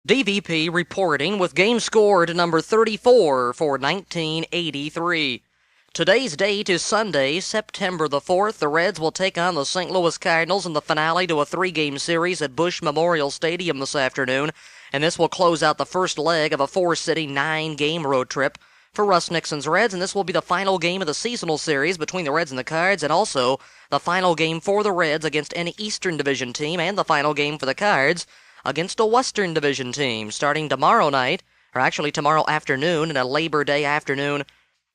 DVP reporting with game scored number 34 for 1983. Today's date is Sunday, September the 4th. The Reds will take on the St. Louis Cardinals in the finale to a three-game series at Busch Memorial Stadium this afternoon, and this will close out the first leg of a four-city, nine-game road trip for Russ Nixon's Reds, and this will be the final game of the seasonal series between the Reds and the Cards, and also the final game for the Reds against any Eastern Division team, and the final game for the Cards against a Western Division team, starting tomorrow night, or actually tomorrow afternoon, in a Labor Day afternoon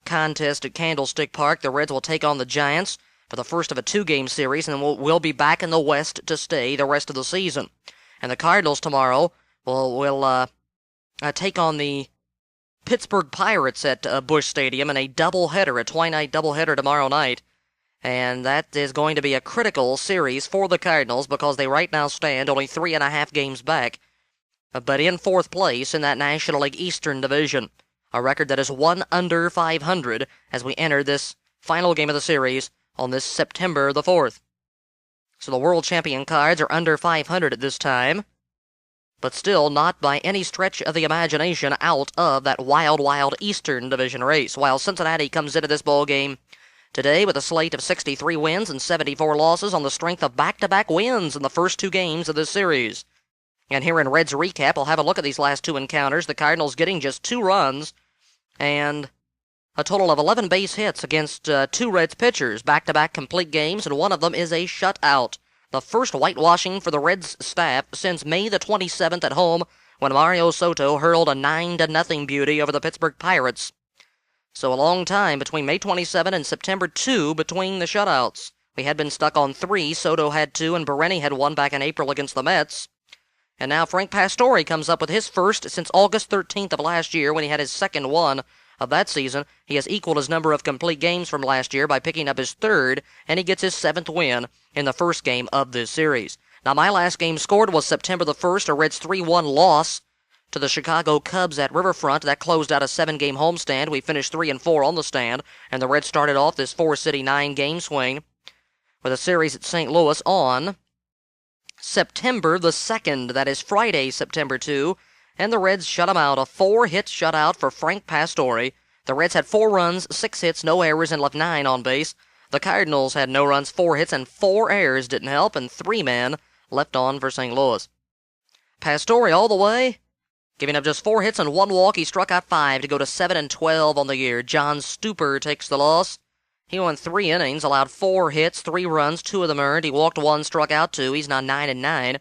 contest at Candlestick Park. The Reds will take on the Giants for the first of a two-game series, and we'll be back in the West to stay the rest of the season. And the Cardinals tomorrow will take on the Pittsburgh Pirates at Busch Stadium in a doubleheader, a twilight doubleheader tomorrow night. And that is going to be a critical series for the Cardinals because they right now stand only 3.5 games back, but in fourth place in that National League Eastern Division, a record that is one under 500 as we enter this final game of the series on this September the 4th. So the world champion Cards are under 500 at this time, but still not by any stretch of the imagination out of that wild Eastern Division race, while Cincinnati comes into this ball game today with a slate of 63 wins and 74 losses on the strength of back-to-back wins in the first two games of this series. And here in Reds Recap, we'll have a look at these last two encounters. The Cardinals getting just 2 runs and a total of 11 base hits against two Reds pitchers, back-to-back complete games, and one of them is a shutout. The first whitewashing for the Reds staff since May the 27th at home when Mario Soto hurled a 9-0 beauty over the Pittsburgh Pirates. So a long time between May 27 and September 2 between the shutouts. We had been stuck on 3. Soto had 2, and Bereni had 1 back in April against the Mets. And now Frank Pastore comes up with his first since August 13th of last year when he had his second one of that season. He has equaled his number of complete games from last year by picking up his third, and he gets his 7th win in the first game of this series. Now my last game scored was September the 1st, a Reds 3-1 loss to the Chicago Cubs at Riverfront. That closed out a 7-game homestand. We finished 3-4 on the stand, and the Reds started off this four-city, 9-game swing with a series at St. Louis on September the 2nd. That is Friday, September 2, and the Reds shut them out. A 4-hit shutout for Frank Pastore. The Reds had 4 runs, 6 hits, no errors, and left 9 on base. The Cardinals had no runs, 4 hits, and 4 errors didn't help, and 3 men left on for St. Louis. Pastore all the way, giving up just 4 hits and 1 walk. He struck out 5 to go to 7-12 on the year. John Stupor takes the loss. He went 3 innings, allowed 4 hits, 3 runs, 2 of them earned. He walked 1, struck out 2. He's now 9-9.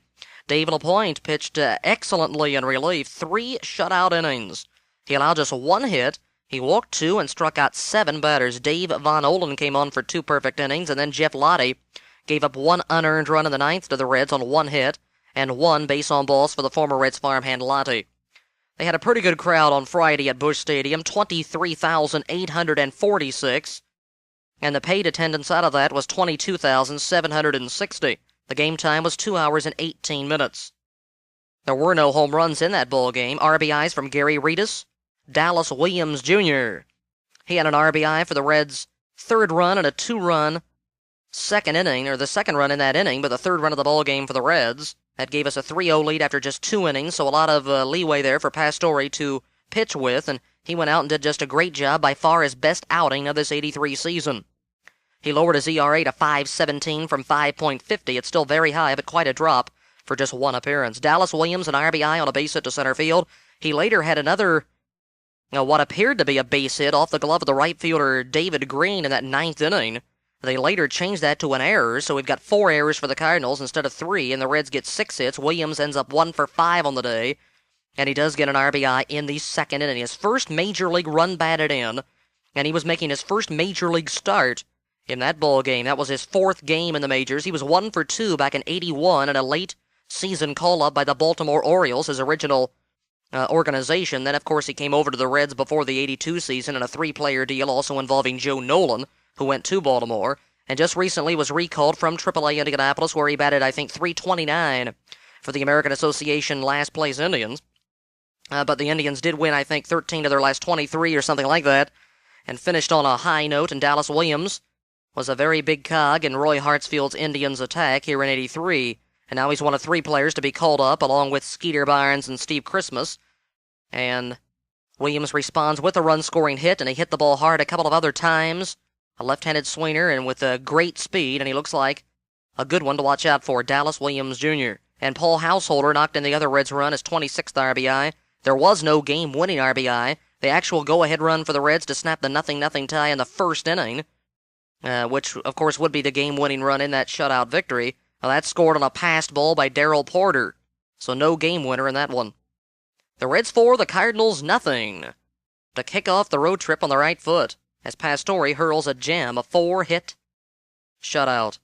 Dave LaPointe pitched excellently in relief. 3 shutout innings. He allowed just 1 hit. He walked 2 and struck out 7 batters. Dave Von Olen came on for 2 perfect innings, and then Jeff Lottie gave up 1 unearned run in the 9th to the Reds on 1 hit and 1 base on balls for the former Reds farmhand Lottie. They had a pretty good crowd on Friday at Busch Stadium, 23,846, and the paid attendance out of that was 22,760. The game time was 2 hours and 18 minutes. There were no home runs in that ball game. RBIs from Gary Reedus, Dallas Williams Jr. He had an RBI for the Reds' 3rd run and a 2-run second inning, or the 2nd run in that inning, but the 3rd run of the ball game for the Reds. That gave us a 3-0 lead after just 2 innings, so a lot of leeway there for Pastore to pitch with, and he went out and did just a great job, by far his best outing of this 83 season. He lowered his ERA to 5.17 from 5.50. It's still very high, but quite a drop for just 1 appearance. Dallas Williams, an RBI on a base hit to center field. He later had another, what appeared to be a base hit off the glove of the right fielder David Green in that 9th inning. They later changed that to an error, so we've got 4 errors for the Cardinals instead of 3, and the Reds get 6 hits. Williams ends up 1 for 5 on the day, and he does get an RBI in the 2nd inning. His first Major League run batted in, and he was making his first Major League start in that ball game. That was his 4th game in the majors. He was 1 for 2 back in '81 in a late-season call-up by the Baltimore Orioles, his original organization. Then, of course, he came over to the Reds before the '82 season in a 3-player deal also involving Joe Nolan, who went to Baltimore, and just recently was recalled from AAA Indianapolis, where he batted, I think, .329 for the American Association last-place Indians. But the Indians did win, I think, 13 of their last 23 or something like that, and finished on a high note, and Dallas Williams was a very big cog in Roy Hartsfield's Indians attack here in '83. And now he's one of 3 players to be called up, along with Skeeter Bynes and Steve Christmas. And Williams responds with a run-scoring hit, and he hit the ball hard a couple of other times. A left-handed swinger and with a great speed, and he looks like a good one to watch out for, Dallas Williams Jr. And Paul Householder knocked in the other Reds run, his 26th RBI. There was no game-winning RBI. The actual go-ahead run for the Reds to snap the 0-0 tie in the first inning, which, of course, would be the game-winning run in that shutout victory. Well, that's scored on a passed ball by Darrell Porter, so no game-winner in that one. The Reds 4, the Cardinals nothing. To kick off the road trip on the right foot, as Pastore hurls a gem, a 4-hit shutout.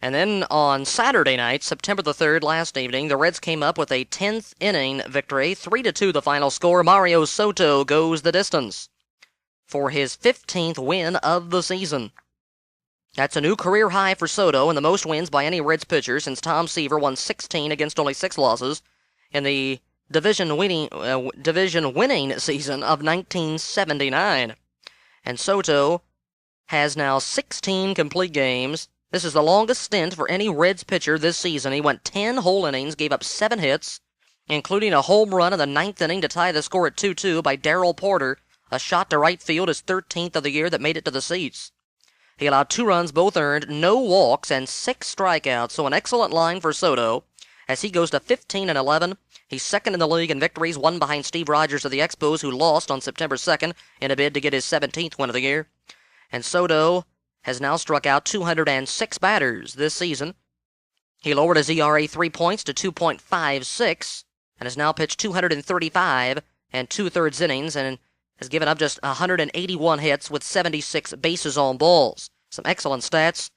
And then on Saturday night, September the 3rd, last evening, the Reds came up with a 10th inning victory, 3-2 the final score. Mario Soto goes the distance for his 15th win of the season. That's a new career high for Soto and the most wins by any Reds pitcher since Tom Seaver won 16 against only 6 losses in the division-winning season of 1979. And Soto has now 16 complete games. This is the longest stint for any Reds pitcher this season. He went 10 whole innings, gave up 7 hits, including a home run in the 9th inning to tie the score at 2-2 by Darrell Porter, a shot to right field, his 13th of the year that made it to the seats. He allowed 2 runs, both earned, no walks, and 6 strikeouts, so an excellent line for Soto as he goes to 15-11. He's second in the league in victories, one behind Steve Rogers of the Expos, who lost on September 2nd in a bid to get his 17th win of the year. And Soto has now struck out 206 batters this season. He lowered his ERA 3 points to 2.56 and has now pitched 235 and 2/3 innings and has given up just 181 hits with 76 bases on balls. Some excellent stats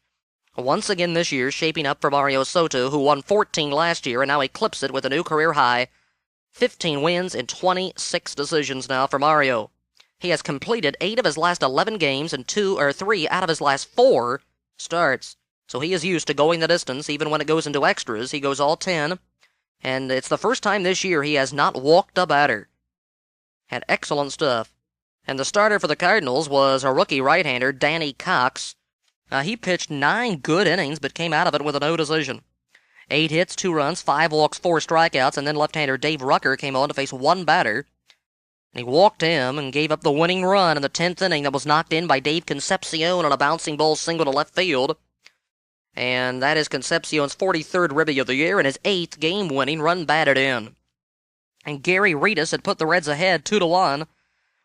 once again this year shaping up for Mario Soto, who won 14 last year and now eclipsed it with a new career high. 15 wins and 26 decisions now for Mario. He has completed 8 of his last 11 games and 3 out of his last 4 starts. So he is used to going the distance, even when it goes into extras. He goes all 10, and it's the first time this year he has not walked a batter. Had excellent stuff. And the starter for the Cardinals was a rookie right-hander, Danny Cox. He pitched 9 good innings, but came out of it with a no decision. 8 hits, 2 runs, 5 walks, 4 strikeouts, and then left-hander Dave Rucker came on to face one batter. And he walked him and gave up the winning run in the 10th inning that was knocked in by Dave Concepcion on a bouncing ball single to left field. And that is Concepcion's 43rd ribby of the year and his 8th game-winning run batted in. And Gary Reedus had put the Reds ahead 2-1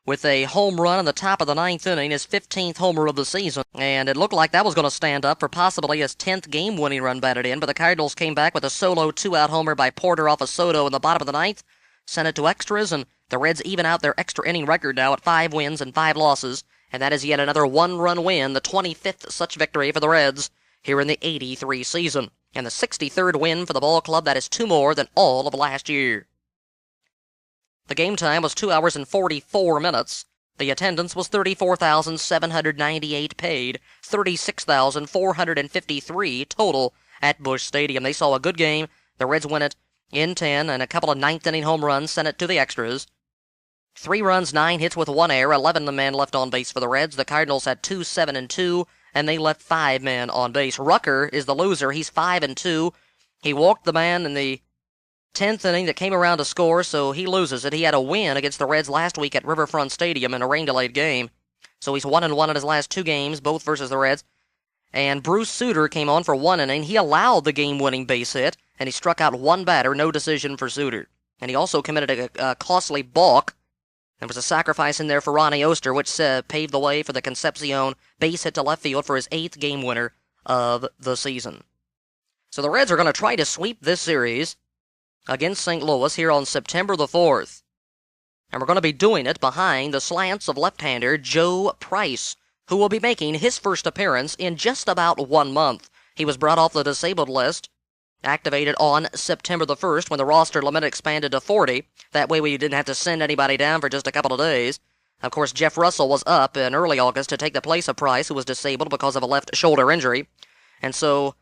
with a home run in the top of the 9th inning, his 15th homer of the season. And it looked like that was going to stand up for possibly his 10th game-winning run batted in, but the Cardinals came back with a solo 2-out homer by Porter off of Soto in the bottom of the 9th, sent it to extras, and the Reds even out their extra inning record now at 5 wins and 5 losses, and that is yet another 1-run win, the 25th such victory for the Reds here in the 83 season, and the 63rd win for the ball club. That is 2 more than all of last year. The game time was 2 hours and 44 minutes. The attendance was 34,798 paid, 36,453 total at Busch Stadium. They saw a good game. The Reds win it in 10, and a couple of 9th inning home runs sent it to the extras. 3 runs, 9 hits with 1 error, 11 men left on base for the Reds. The Cardinals had 2, 7, and 2, and they left 5 men on base. Rucker is the loser. He's 5-2. He walked the man in the 10th inning that came around to score, so he loses it. He had a win against the Reds last week at Riverfront Stadium in a rain-delayed game. So he's 1-1 in his last 2 games, both versus the Reds. And Bruce Sutter came on for 1 inning. He allowed the game-winning base hit, and he struck out 1 batter, no decision for Sutter. And he also committed a costly balk. There was a sacrifice in there for Ronnie Oster, which paved the way for the Concepcion base hit to left field for his 8th game winner of the season. So the Reds are going to try to sweep this series against St. Louis here on September the 4th. And we're going to be doing it behind the slants of left-hander Joe Price, who will be making his first appearance in just about 1 month. He was brought off the disabled list, activated on September the 1st when the roster limit expanded to 40. That way we didn't have to send anybody down for just a couple of days. Of course, Jeff Russell was up in early August to take the place of Price, who was disabled because of a left shoulder injury. And so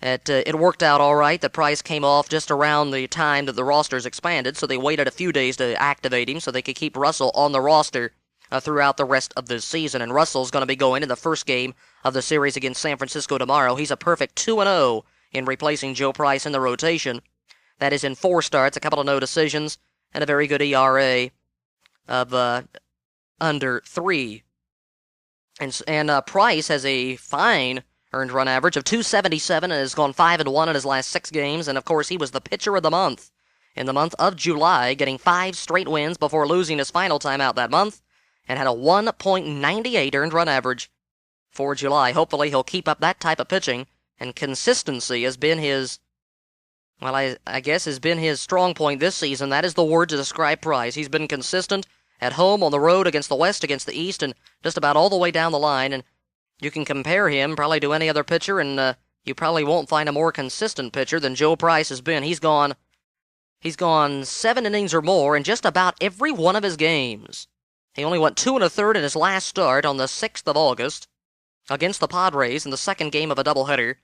it worked out all right. The Price came off just around the time that the rosters expanded, so they waited a few days to activate him so they could keep Russell on the roster throughout the rest of this season. And Russell's going to be going in the first game of the series against San Francisco tomorrow. He's a perfect 2-0 in replacing Joe Price in the rotation. That is in 4 starts, a couple of no decisions, and a very good ERA of under 3. And Price has a fine earned run average of .277 and has gone 5-1 in his last 6 games. And of course, he was the pitcher of the month in the month of July, getting 5 straight wins before losing his final time out that month, and had a 1.98 earned run average for July. Hopefully, he'll keep up that type of pitching, and consistency has been his, well, I guess has been his strong point this season. That is the word to describe Price. He's been consistent at home, on the road, against the West, against the East, and just about all the way down the line. And you can compare him probably to any other pitcher, and you probably won't find a more consistent pitcher than Joe Price has been. He's gone 7 innings or more in just about every one of his games. He only went 2 1/3 in his last start on the 6th of August against the Padres in the second game of a doubleheader,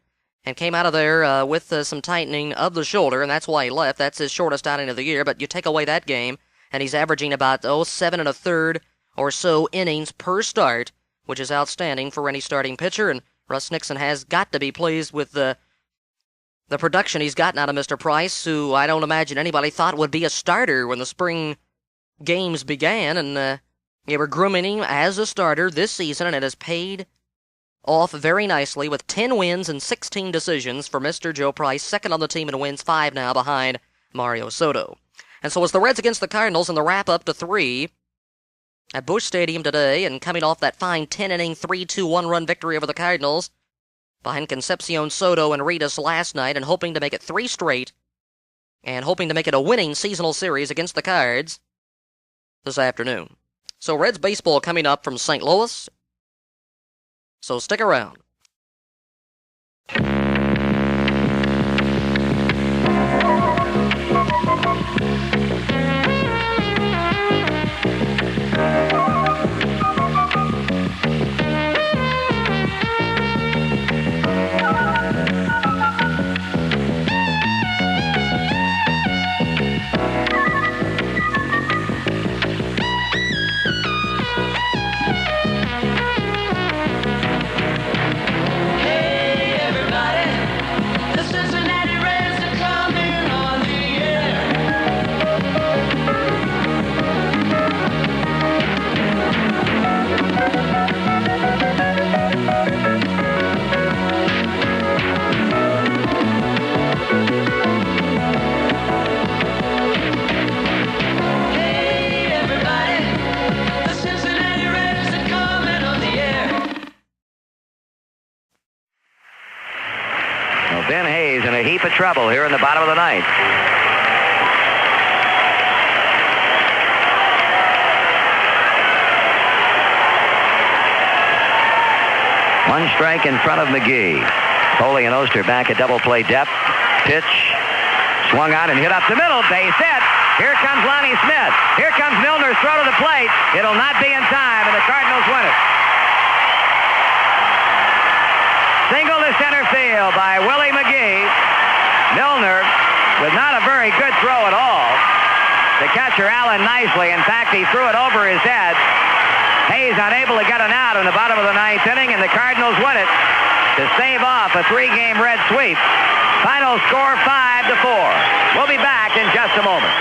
and came out of there with some tightening of the shoulder, and that's why he left. That's his shortest outing of the year, but you take away that game, and he's averaging about 7 1/3 or so innings per start, which is outstanding for any starting pitcher. And Russ Nixon has got to be pleased with the production he's gotten out of Mr. Price, who I don't imagine anybody thought would be a starter when the spring games began, and they were grooming him as a starter this season, and it has paid off very nicely with 10 wins and 16 decisions for Mr. Joe Price, second on the team in wins, 5 now behind Mario Soto. And so it's the Reds against the Cardinals in the wrap-up to 3 at Busch Stadium today, and coming off that fine 10-inning 3-2 run victory over the Cardinals behind Concepcion, Soto, and Ritas last night, and hoping to make it 3 straight, and hoping to make it a winning seasonal series against the Cards this afternoon. So Reds baseball coming up from St. Louis, so stick around. Ben Hayes in a heap of trouble here in the bottom of the ninth. One strike in front of McGee. Foley and Oster back at double play depth. Pitch swung out and hit up the middle. Base hit. Here comes Lonnie Smith. Here comes Milner's throw to the plate. It'll not be in time, and the Cardinals win it. Single to center field by Willie McGee. Milner with not a very good throw at all. The catcher Allen nicely. In fact, he threw it over his head. Hayes unable to get an out in the bottom of the ninth inning, and the Cardinals win it to stave off a 3-game Red sweep. Final score 5-4. We'll be back in just a moment.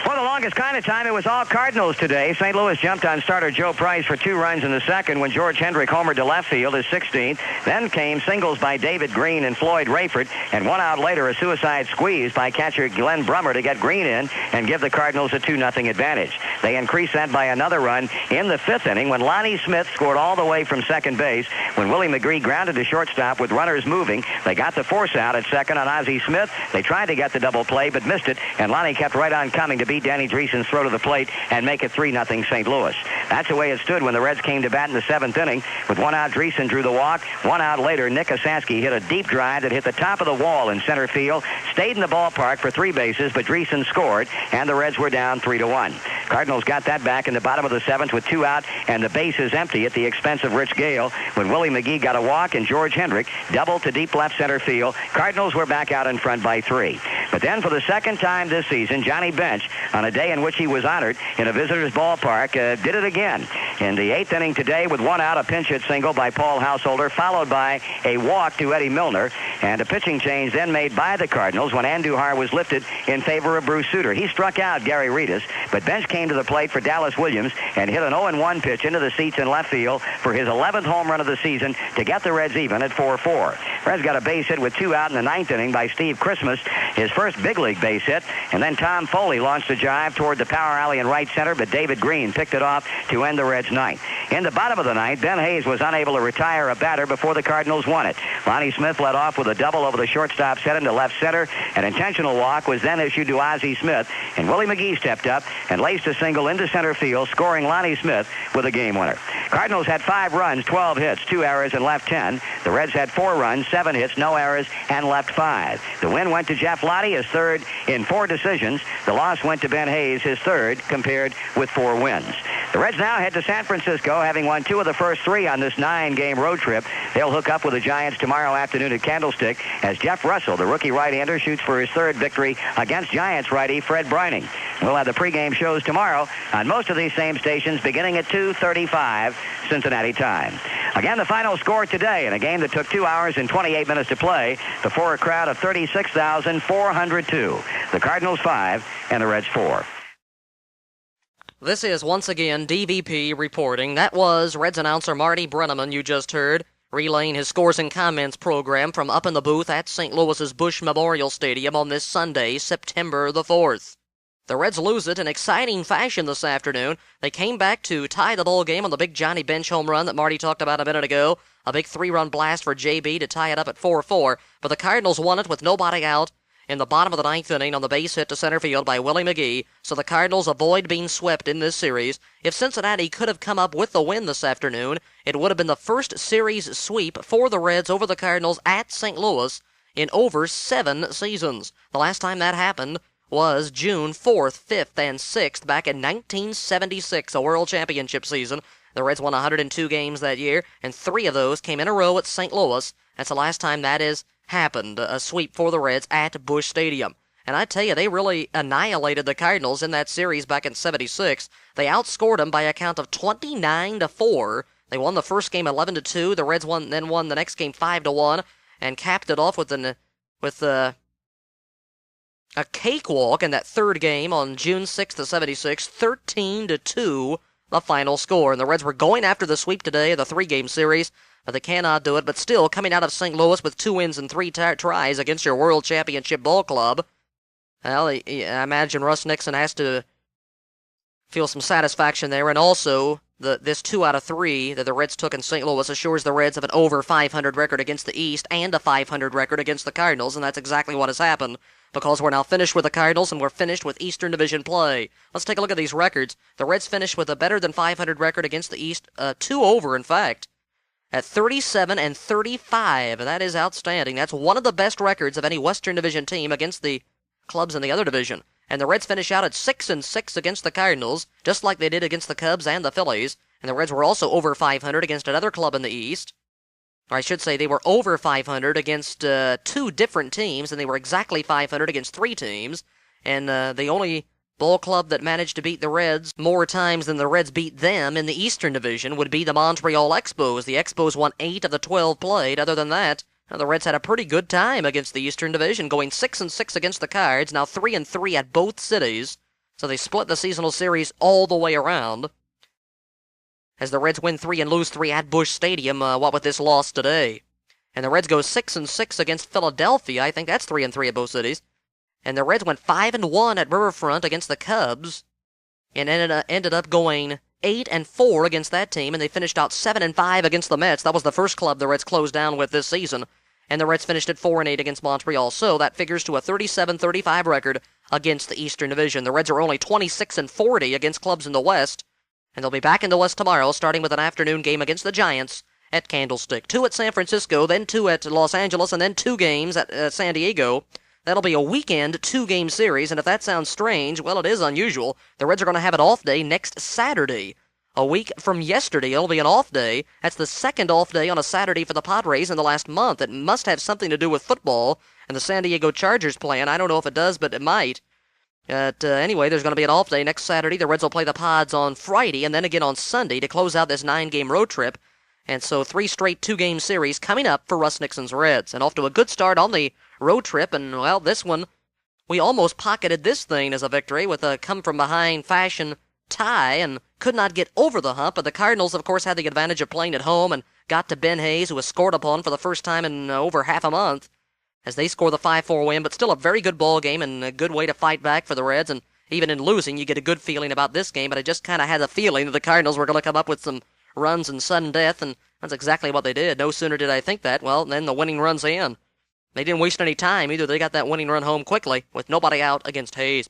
For the longest kind of time, it was all Cardinals today. St. Louis jumped on starter Joe Price for 2 runs in the second when George Hendrick homered to left field, his 16th. Then came singles by David Green and Floyd Rayford, and 1 out later a suicide squeeze by catcher Glenn Brummer to get Green in and give the Cardinals a 2-0 advantage. They increased that by another run in the 5th inning when Lonnie Smith scored all the way from second base. When Willie McGee grounded to shortstop with runners moving, they got the force out at second on Ozzie Smith. They tried to get the double play but missed it, and Lonnie kept right on coming to beat Danny Dreesen's throw to the plate and make it 3-0 St. Louis. That's the way it stood when the Reds came to bat in the 7th inning. With 1 out, Dreesen drew the walk. 1 out later, Nick Osaski hit a deep drive that hit the top of the wall in center field, stayed in the ballpark for 3 bases, but Dreesen scored, and the Reds were down 3-1. Cardinals got that back in the bottom of the seventh with 2 out and the base is empty at the expense of Rich Gale when Willie McGee got a walk and George Hendrick doubled to deep left center field. Cardinals were back out in front by 3. But then for the second time this season, Johnny Bench, on a day in which he was honored in a visitor's ballpark, did it again. In the 8th inning today with 1 out, a pinch hit single by Paul Householder, followed by a walk to Eddie Milner, and a pitching change then made by the Cardinals when Andujar was lifted in favor of Bruce Sutter. He struck out Gary Reedus, but Bench came to the plate for Dallas Williams and hit an 0-1 pitch into the seats in left field for his 11th home run of the season to get the Reds even at 4-4. Reds got a base hit with 2 out in the 9th inning by Steve Christmas, his first big league base hit, and then Tom Foley launched a jive toward the power alley in right center, but David Green picked it off to end the Reds' ninth. In the bottom of the ninth, Ben Hayes was unable to retire a batter before the Cardinals won it. Lonnie Smith led off with a double over the shortstop's head into left center. An intentional walk was then issued to Ozzie Smith, and Willie McGee stepped up and laced a single into center field, scoring Lonnie Smith with a game winner. Cardinals had 5 runs, 12 hits, 2 errors, and left 10. The Reds had 4 runs, 7 hits, no errors, and left 5. The win went to Jeff Lottie, his third in 4 decisions. The loss went to Ben Hayes, his third, compared with 4 wins. The Reds now head to San Francisco, having won 2 of the first 3 on this 9-game road trip. They'll hook up with the Giants tomorrow afternoon at Candlestick as Jeff Russell, the rookie right-hander, shoots for his 3rd victory against Giants righty Fred Brining. We'll have the pregame shows tomorrow on most of these same stations beginning at 2:35 Cincinnati time. Again, the final score today in a game that took 2 hours and 28 minutes to play before a crowd of 36,402. The Cardinals 5 and the Reds 4. This is once again DVP reporting. That was Reds announcer Marty Brenneman you just heard, relaying his scores and comments program from up in the booth at St. Louis's Busch Memorial Stadium on this Sunday, September the 4th. The Reds lose it in exciting fashion this afternoon. They came back to tie the ball game on the big Johnny Bench home run that Marty talked about a minute ago. A big 3-run blast for JB to tie it up at 4-4. But the Cardinals won it with nobody out in the bottom of the 9th inning on the base hit to center field by Willie McGee. So the Cardinals avoid being swept in this series. If Cincinnati could have come up with the win this afternoon, it would have been the first series sweep for the Reds over the Cardinals at St. Louis in over 7 seasons. The last time that happened was June 4th, 5th, and 6th back in 1976, a World Championship season. The Reds won 102 games that year, and 3 of those came in a row at St. Louis. That's the last time that has happened, a sweep for the Reds at Busch Stadium. And I tell you, they really annihilated the Cardinals in that series back in 76. They outscored them by a count of 29-4. They won the first game 11-2. The Reds won the next game 5-1, and capped it off with a cakewalk in that 3rd game on June 6th of 76, 13-2, the final score. And the Reds were going after the sweep today, the 3-game series, but they cannot do it. But still, coming out of St. Louis with 2 wins and 3 tries against your World Championship ball club, well, I imagine Russ Nixon has to feel some satisfaction there. And also, this 2 out of 3 that the Reds took in St. Louis assures the Reds of an over 500 record against the East and a 500 record against the Cardinals, and that's exactly what has happened, because we're now finished with the Cardinals and we're finished with Eastern Division play. Let's take a look at these records. The Reds finished with a better than 500 record against the East, 2 over, in fact, at 37-35. That is outstanding. That's one of the best records of any Western Division team against the clubs in the other division. And the Reds finish out at 6-6 against the Cardinals, just like they did against the Cubs and the Phillies. And the Reds were also over 500 against another club in the East. Or I should say they were over 500 against 2 different teams, and they were exactly 500 against 3 teams. And the only ball club that managed to beat the Reds more times than the Reds beat them in the Eastern Division would be the Montreal Expos. The Expos won 8 of the 12 played. Other than that, the Reds had a pretty good time against the Eastern Division, going 6-6 against the Cards, now 3-3 at both cities. So they split the seasonal series all the way around. As the Reds win 3 and lose 3 at Busch Stadium, what with this loss today. And the Reds go 6-6 against Philadelphia. I think that's 3-3 at both cities. And the Reds went 5-1 at Riverfront against the Cubs, and ended up going 8-4 against that team, and they finished out 7-5 against the Mets. That was the first club the Reds closed down with this season. And the Reds finished at 4-8 against Montreal. So that figures to a 37-35 record against the Eastern Division. The Reds are only 26-40 against clubs in the West. And they'll be back in the West tomorrow, starting with an afternoon game against the Giants at Candlestick. 2 at San Francisco, then 2 at Los Angeles, and then 2 games at San Diego. That'll be a weekend 2-game series, and if that sounds strange, well, it is unusual. The Reds are going to have an off day next Saturday. A week from yesterday, it'll be an off day. That's the second off day on a Saturday for the Padres in the last month. It must have something to do with football and the San Diego Chargers plan. I don't know if it does, but it might. Anyway, there's going to be an off day next Saturday. The Reds will play the Pods on Friday and then again on Sunday to close out this 9-game road trip. And so 3 straight 2-game series coming up for Russ Nixon's Reds. And off to a good start on the road trip. And, well, this one, we almost pocketed this thing as a victory with a come-from-behind fashion tie and could not get over the hump. But the Cardinals, of course, had the advantage of playing at home and got to Ben Hayes, who was scored upon for the first time in over half a month, as they score the 5-4 win. But still a very good ball game and a good way to fight back for the Reds. And even in losing, you get a good feeling about this game. But I just kind of had a feeling that the Cardinals were going to come up with some runs and sudden death, and that's exactly what they did. No sooner did I think that, well, then the winning run's in. They didn't waste any time either. They got that winning run home quickly with nobody out against Hayes.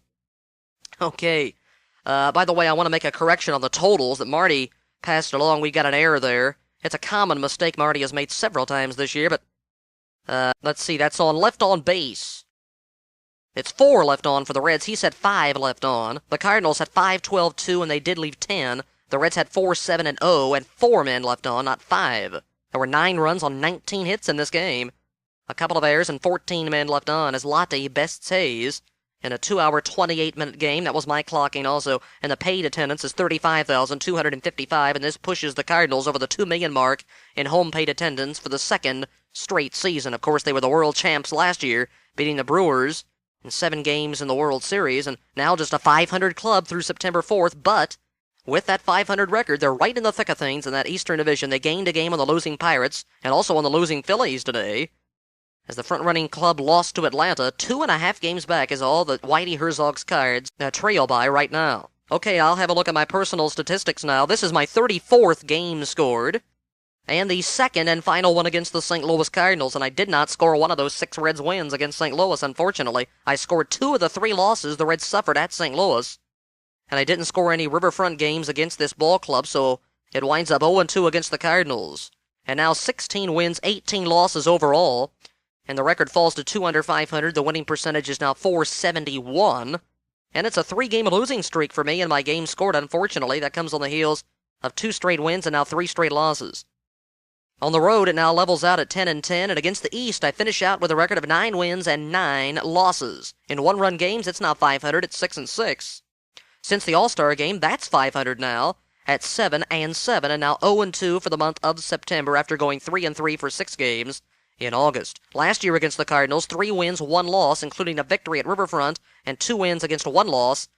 Okay. By the way, I want to make a correction on the totals that Marty passed along. We got an error there. It's a common mistake Marty has made several times this year, but let's see. That's on left on base. It's 4 left on for the Reds. He said 5 left on. The Cardinals had 5-12-2, and they did leave 10. The Reds had 4-7-0 and 4 men left on, not 5. There were 9 runs on 19 hits in this game. A couple of errors and 14 men left on as Lotte bests Hayes in a 2-hour, 28-minute game. That was my clocking also. And the paid attendance is 35,255, and this pushes the Cardinals over the 2 million mark in home paid attendance for the second straight season. Of course, they were the world champs last year, beating the Brewers in 7 games in the World Series, and now just a 500 club through September 4th, but with that 500 record, they're right in the thick of things in that Eastern Division. They gained a game on the losing Pirates and also on the losing Phillies today, as the front-running club lost to Atlanta. 2.5 games back is all that Whitey Herzog's Cards trail by right now. Okay, I'll have a look at my personal statistics now. This is my 34th game scored, and the second and final one against the St. Louis Cardinals, and I did not score one of those 6 Reds wins against St. Louis, unfortunately. I scored 2 of the 3 losses the Reds suffered at St. Louis, and I didn't score any Riverfront games against this ball club, so it winds up 0-2 against the Cardinals. And now 16 wins, 18 losses overall, and the record falls to 2 under 500. The winning percentage is now .471, and it's a 3-game losing streak for me in my game scored, unfortunately. That comes on the heels of 2 straight wins and now 3 straight losses. On the road, it now levels out at 10-10, and against the East, I finish out with a record of 9 wins and 9 losses. In one-run games, it's now .500, it's 6-6. Since the All-Star game, that's .500 now, at 7-7, and now 0-2 for the month of September after going 3-3 for 6 games in August. Last year against the Cardinals, 3 wins, 1 loss, including a victory at Riverfront, and 2 wins against 1 loss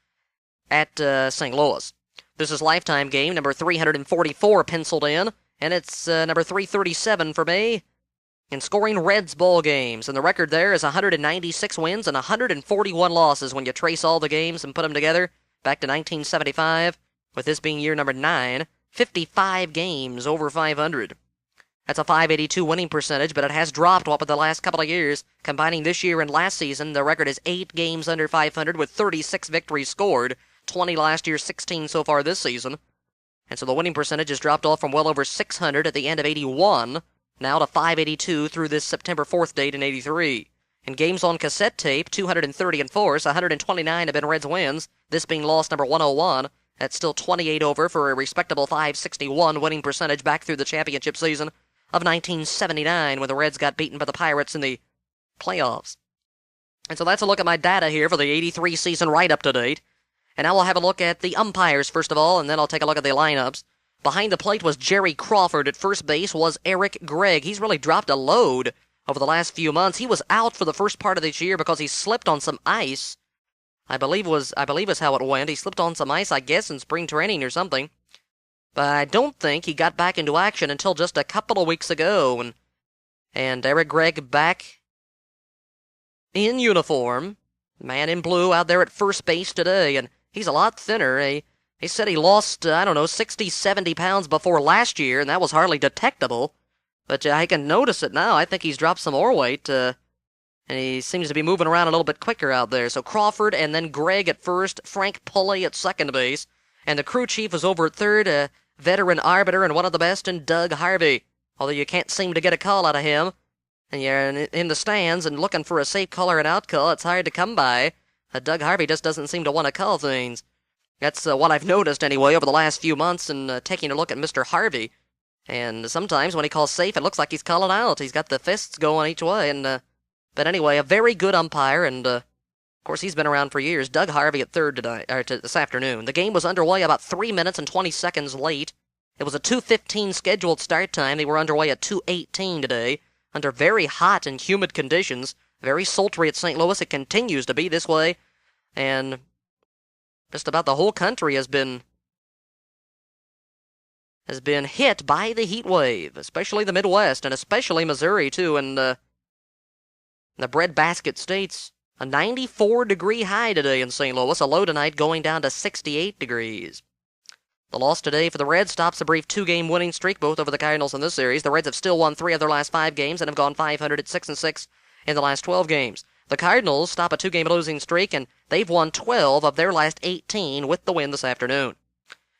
at St. Louis. This is lifetime game number 344 penciled in, and it's number 337 for me in scoring Reds ball games. And the record there is 196 wins and 141 losses when you trace all the games and put them together. Back to 1975, with this being year number 9, 55 games over 500. That's a .582 winning percentage, but it has dropped over the last couple of years. Combining this year and last season, the record is 8 games under 500 with 36 victories scored, 20 last year, 16 so far this season. And so the winning percentage has dropped off from well over 600 at the end of 81, now to .582 through this September 4th date in 83. In games on cassette tape, 230 in force, 129 have been Reds wins, this being loss number 101. That's still 28 over for a respectable .561 winning percentage back through the championship season of 1979 when the Reds got beaten by the Pirates in the playoffs. And so that's a look at my data here for the 83 season right up to date. And now we'll have a look at the umpires first of all, and then I'll take a look at the lineups. Behind the plate was Jerry Crawford. At first base was Eric Gregg. He's really dropped a load over the last few months. He was out for the first part of this year because he slipped on some ice. I believe is how it went. He slipped on some ice, I guess, in spring training or something. But I don't think he got back into action until just a couple of weeks ago. And Eric Gregg back in uniform, man in blue out there at first base today, and he's a lot thinner. He said he lost, 60, 70 pounds before last year, and that was hardly detectable. But I can notice it now. I think he's dropped some more weight, and he seems to be moving around a little bit quicker out there. So Crawford and then Gregg at first, Frank Pulley at second base, and the crew chief was over at third, veteran arbiter and one of the best in Doug Harvey. Although you can't seem to get a call out of him, and you're in the stands and looking for a safe caller and out call, it's hard to come by. Doug Harvey just doesn't seem to want to call things. That's what I've noticed anyway over the last few months in taking a look at Mr. Harvey. And sometimes when he calls safe, it looks like he's calling out. He's got the fists going each way. But anyway, a very good umpire, and of course he's been around for years. Doug Harvey at third this afternoon. The game was underway about 3 minutes and 20 seconds late. It was a 2:15 scheduled start time. They were underway at 2:18 today, under very hot and humid conditions. Very sultry at St. Louis. It continues to be this way, and just about the whole country has been hit by the heat wave, especially the Midwest, and especially Missouri, too, and the breadbasket states. A 94-degree high today in St. Louis, a low tonight going down to 68 degrees. The loss today for the Reds stops a brief 2-game winning streak, both over the Cardinals in this series. The Reds have still won 3 of their last 5 games and have gone 500 at 6-6 in the last 12 games. The Cardinals stop a 2-game losing streak, and they've won 12 of their last 18 with the win this afternoon.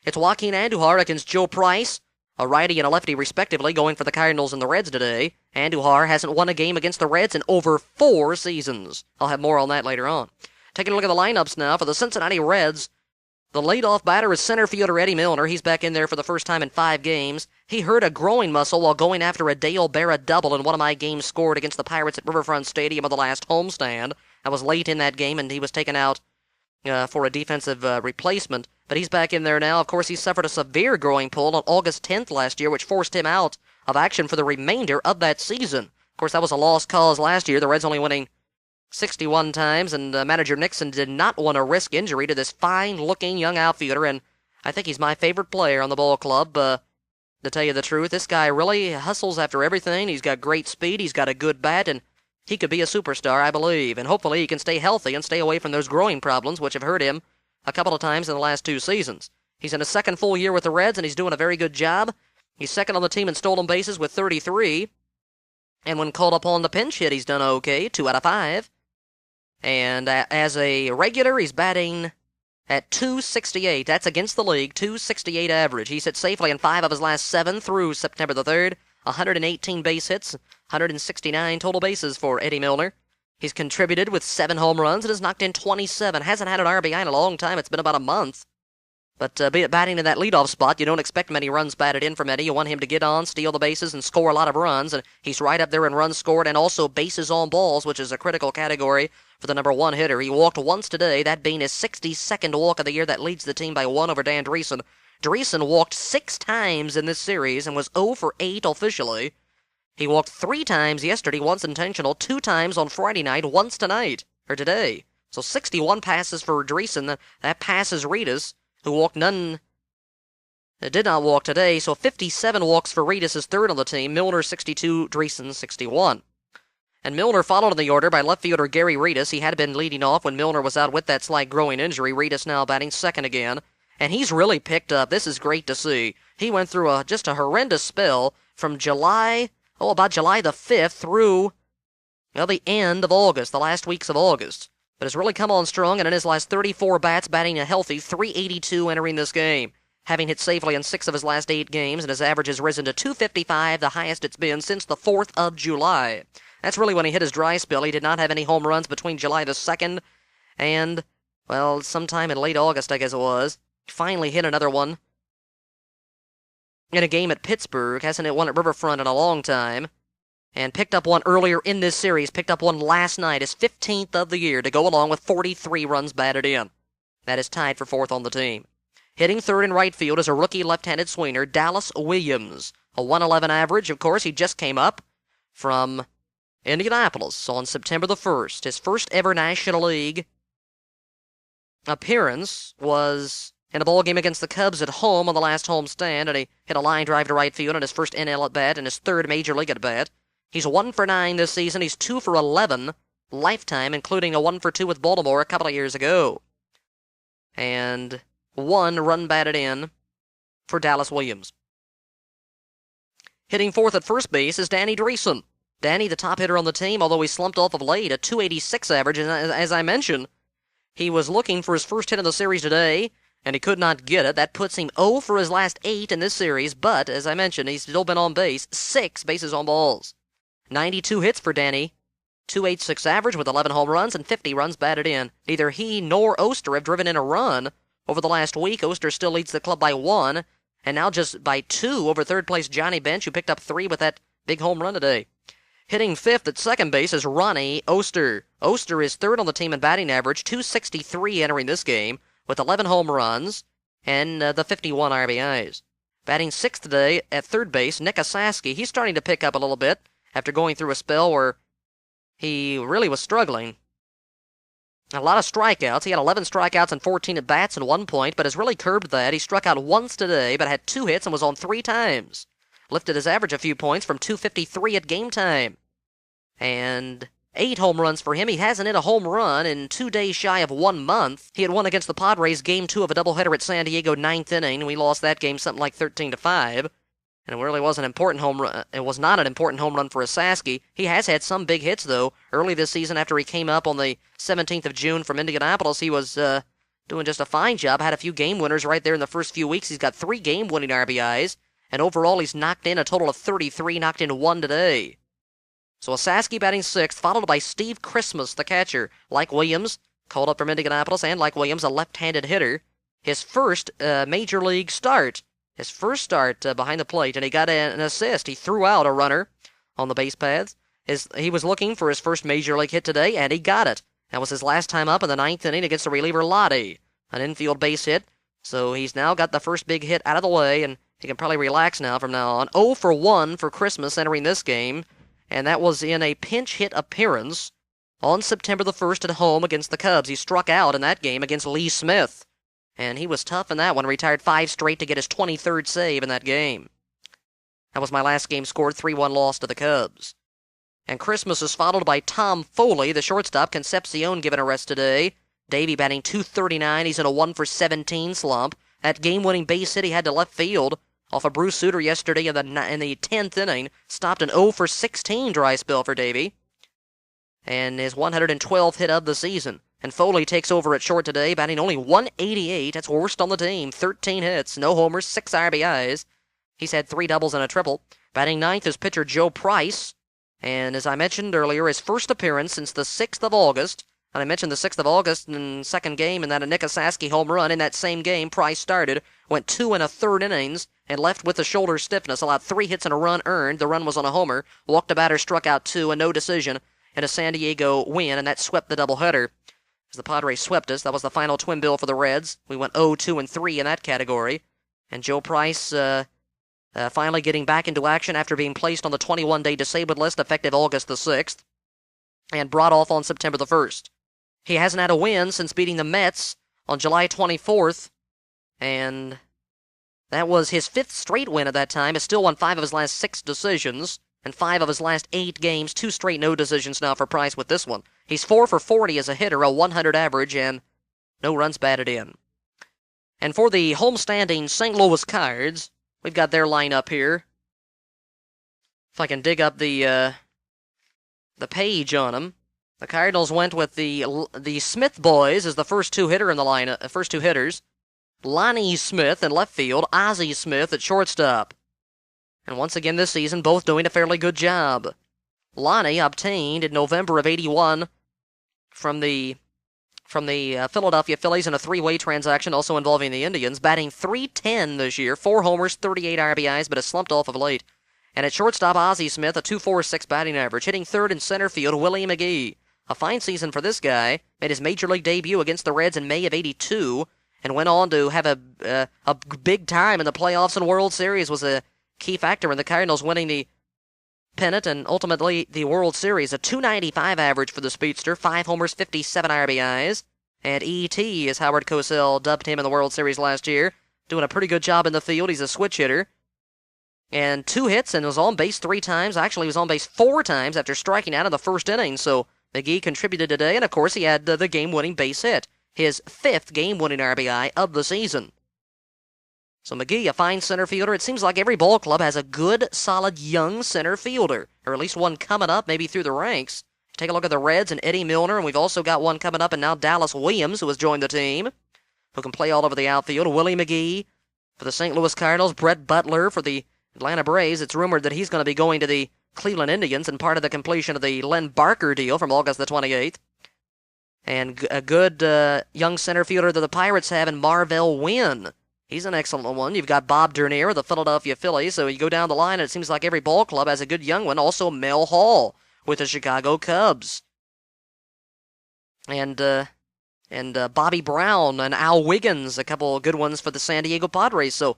It's Joaquin Andujar against Joe Price, a righty and a lefty respectively, going for the Cardinals and the Reds today. Andujar hasn't won a game against the Reds in over 4 seasons. I'll have more on that later on. Taking a look at the lineups now for the Cincinnati Reds. The leadoff batter is center fielder Eddie Milner. He's back in there for the first time in 5 games. He hurt a groin muscle while going after a Dale Berra double in one of my games scored against the Pirates at Riverfront Stadium on the last homestand. I was late in that game, and he was taken out for a defensive replacement. But he's back in there now. Of course, he suffered a severe groin pull on August 10th last year, which forced him out of action for the remainder of that season. Of course, that was a lost cause last year. The Reds only winning 61 times, and manager Nixon did not want to risk injury to this fine-looking young outfielder, and I think he's my favorite player on the ball club. To tell you the truth, this guy really hustles after everything. He's got great speed, he's got a good bat, and he could be a superstar, I believe. And hopefully he can stay healthy and stay away from those groin problems, which have hurt him a couple of times in the last 2 seasons. He's in his second full year with the Reds, and he's doing a very good job. He's second on the team in stolen bases with 33. And when called upon the pinch hit, he's done okay, 2 out of 5. And as a regular, he's batting at .268. That's against the league, .268 average. He's hit safely in 5 of his last 7 through September the 3rd. 118 base hits, 169 total bases for Eddie Milner. He's contributed with 7 home runs and has knocked in 27. Hasn't had an RBI in a long time. It's been about a month. But be it batting in that leadoff spot, you don't expect many runs batted in from Eddie. You want him to get on, steal the bases, and score a lot of runs. And he's right up there in runs scored and also bases on balls, which is a critical category for the number 1 hitter. He walked once today, that being his 62nd walk of the year. That leads the team by 1 over Dan Dreesen. Dreesen walked 6 times in this series and was 0 for 8 officially. He walked 3 times yesterday, once intentional, 2 times on Friday night, once today. So 61 passes for Dreesen. That passes Reedus, who walked none, did not walk today. So 57 walks for Reedus, is third on the team. Milner 62, Dreesen 61. And Milner followed in the order by left fielder Gary Reedus. He had been leading off when Milner was out with that slight growing injury. Reedus now batting second again. And he's really picked up. This is great to see. He went through just a horrendous spell from about July the 5th through the end of August, the last weeks of August. But has really come on strong, and in his last 34 bats, batting a healthy .382 entering this game. Having hit safely in 6 of his last 8 games, and his average has risen to .255, the highest it's been since the 4th of July. That's really when he hit his dry spell. He did not have any home runs between July the 2nd and, sometime in late August, I guess it was. Finally hit another one in a game at Pittsburgh. Hasn't hit one at Riverfront in a long time. And picked up one earlier in this series. Picked up one last night, his 15th of the year, to go along with 43 runs batted in. That is tied for 4th on the team. Hitting third and right field is a rookie left-handed swinger, Dallas Williams. A 111 average. Of course, he just came up from Indianapolis on September the 1st. His first ever National League appearance was in a ball game against the Cubs at home on the last homestand, and he hit a line drive to right field on his first NL at-bat and his 3rd Major League at-bat. He's 1 for 9 this season. He's 2 for 11 lifetime, including a 1 for 2 with Baltimore a couple of years ago. And 1 run batted in for Dallas Williams. Hitting 4th at first base is Danny Dreesen. Danny, the top hitter on the team, although he slumped off of late, a .286 average, and as I mentioned, he was looking for his first hit in the series today, and he could not get it. That puts him 0 for his last 8 in this series, but, as I mentioned, he's still been on base, 6 bases on balls. 92 hits for Danny. .286 average with 11 home runs and 50 runs batted in. Neither he nor Oster have driven in a run over the last week. Oster still leads the club by 1, and now just by 2 over third-place Johnny Bench, who picked up 3 with that big home run today. Hitting fifth at second base is Ronnie Oster. Oster is third on the team in batting average, .263 entering this game, with 11 home runs and the 51 RBIs. Batting sixth today at third base, Nick Osaski. He's starting to pick up a little bit after going through a spell where he really was struggling. A lot of strikeouts. He had 11 strikeouts and 14 at-bats and 1 point, but has really curbed that. He struck out once today, but had 2 hits and was on 3 times. Lifted his average a few points from .253 at game time. And 8 home runs for him. He hasn't hit a home run in 2 days shy of 1 month. He had won against the Padres game 2 of a doubleheader at San Diego, 9th inning. We lost that game something like 13-5. And it really was an important home run. It was not an important home run for Osaski. He has had some big hits, though. Early this season, after he came up on the 17th of June from Indianapolis, he was doing just a fine job. Had a few game winners right there in the first few weeks. He's got 3 game-winning RBIs. And overall, he's knocked in a total of 33, knocked in 1 today. So Osaski batting sixth, followed by Steve Christmas, the catcher. Like Williams, called up from Indianapolis, and like Williams, a left-handed hitter. His first major league start. His first start behind the plate, and he got an assist. He threw out a runner on the base paths. He was looking for his first major league hit today, and he got it. That was his last time up in the 9th inning against the reliever Lottie. An infield base hit. So he's now got the first big hit out of the way, and he can probably relax now from now on. 0 for 1 for Christmas entering this game, and that was in a pinch hit appearance on September the 1st at home against the Cubs. He struck out in that game against Lee Smith. And he was tough in that one, retired 5 straight to get his 23rd save in that game. That was my last game scored, 3-1 loss to the Cubs. And Christmas is followed by Tom Foley, the shortstop. Concepcion given a rest today. Davey batting .239. He's in a 1 for 17 slump. That game-winning base hit he had to left field off of Bruce Sutter yesterday in the 10th inning. Stopped an 0 for 16 dry spell for Davey. And his 112th hit of the season. And Foley takes over at short today, batting only .188. That's worst on the team. 13 hits, no homers, 6 RBIs. He's had 3 doubles and a triple. Batting ninth is pitcher Joe Price. And as I mentioned earlier, his first appearance since the 6th of August. And I mentioned the 6th of August in the second game, and that a Nick Osaski home run. In that same game, Price started, went 2 1/3 innings, and left with the shoulder stiffness. Allowed 3 hits and a run earned. The run was on a homer. Walked a batter, struck out 2, and no decision in a San Diego win, and that swept the doubleheader. As the Padres swept us, that was the final twin bill for the Reds. We went 0, 2, and 3 in that category. And Joe Price finally getting back into action after being placed on the 21-day disabled list effective August the 6th, and brought off on September the 1st. He hasn't had a win since beating the Mets on July 24th, and that was his 5th straight win at that time. Has still won 5 of his last 6 decisions, and 5 of his last 8 games. 2 straight no decisions now for Price with this one. He's 4 for 40 as a hitter, a 100 average, and no runs batted in. And for the homestanding St. Louis Cards, we've got their lineup here. If I can dig up the page on them. The Cardinals went with the Smith boys as the first 2 hitter in the lineup. First 2 hitters. Lonnie Smith in left field, Ozzie Smith at shortstop. And once again this season, both doing a fairly good job. Lonnie obtained in November of '81 from the Philadelphia Phillies in a 3-way transaction, also involving the Indians, batting .310 this year, 4 homers, 38 RBIs, but has slumped off of late. And at shortstop, Ozzie Smith, a .246 batting average, hitting third in center field, Willie McGee. A fine season for this guy. Made his major league debut against the Reds in May of '82, and went on to have a big time in the playoffs and World Series. Was a key factor in the Cardinals winning the pennant and ultimately the World Series. A .295 average for the speedster, 5 homers, 57 RBIs. And E.T., as Howard Cosell dubbed him in the World Series last year, doing a pretty good job in the field. He's a switch hitter. And 2 hits and was on base 3 times. Actually, he was on base 4 times after striking out in the first inning. So McGee contributed today, and of course he had the game-winning base hit. His 5th game-winning RBI of the season. So McGee, a fine center fielder. It seems like every ball club has a good, solid, young center fielder. Or at least one coming up, maybe through the ranks. Take a look at the Reds and Eddie Milner, and we've also got one coming up, and now Dallas Williams, who has joined the team, who can play all over the outfield. Willie McGee for the St. Louis Cardinals. Brett Butler for the Atlanta Braves. It's rumored that he's going to be going to the Cleveland Indians and part of the completion of the Len Barker deal from August the 28th. And a good young center fielder that the Pirates have in Marvell Wynn. He's an excellent one. You've got Bob Dernier of the Philadelphia Phillies. So you go down the line, and it seems like every ball club has a good young one. Also, Mel Hall with the Chicago Cubs. And Bobby Brown and Al Wiggins, a couple of good ones for the San Diego Padres. So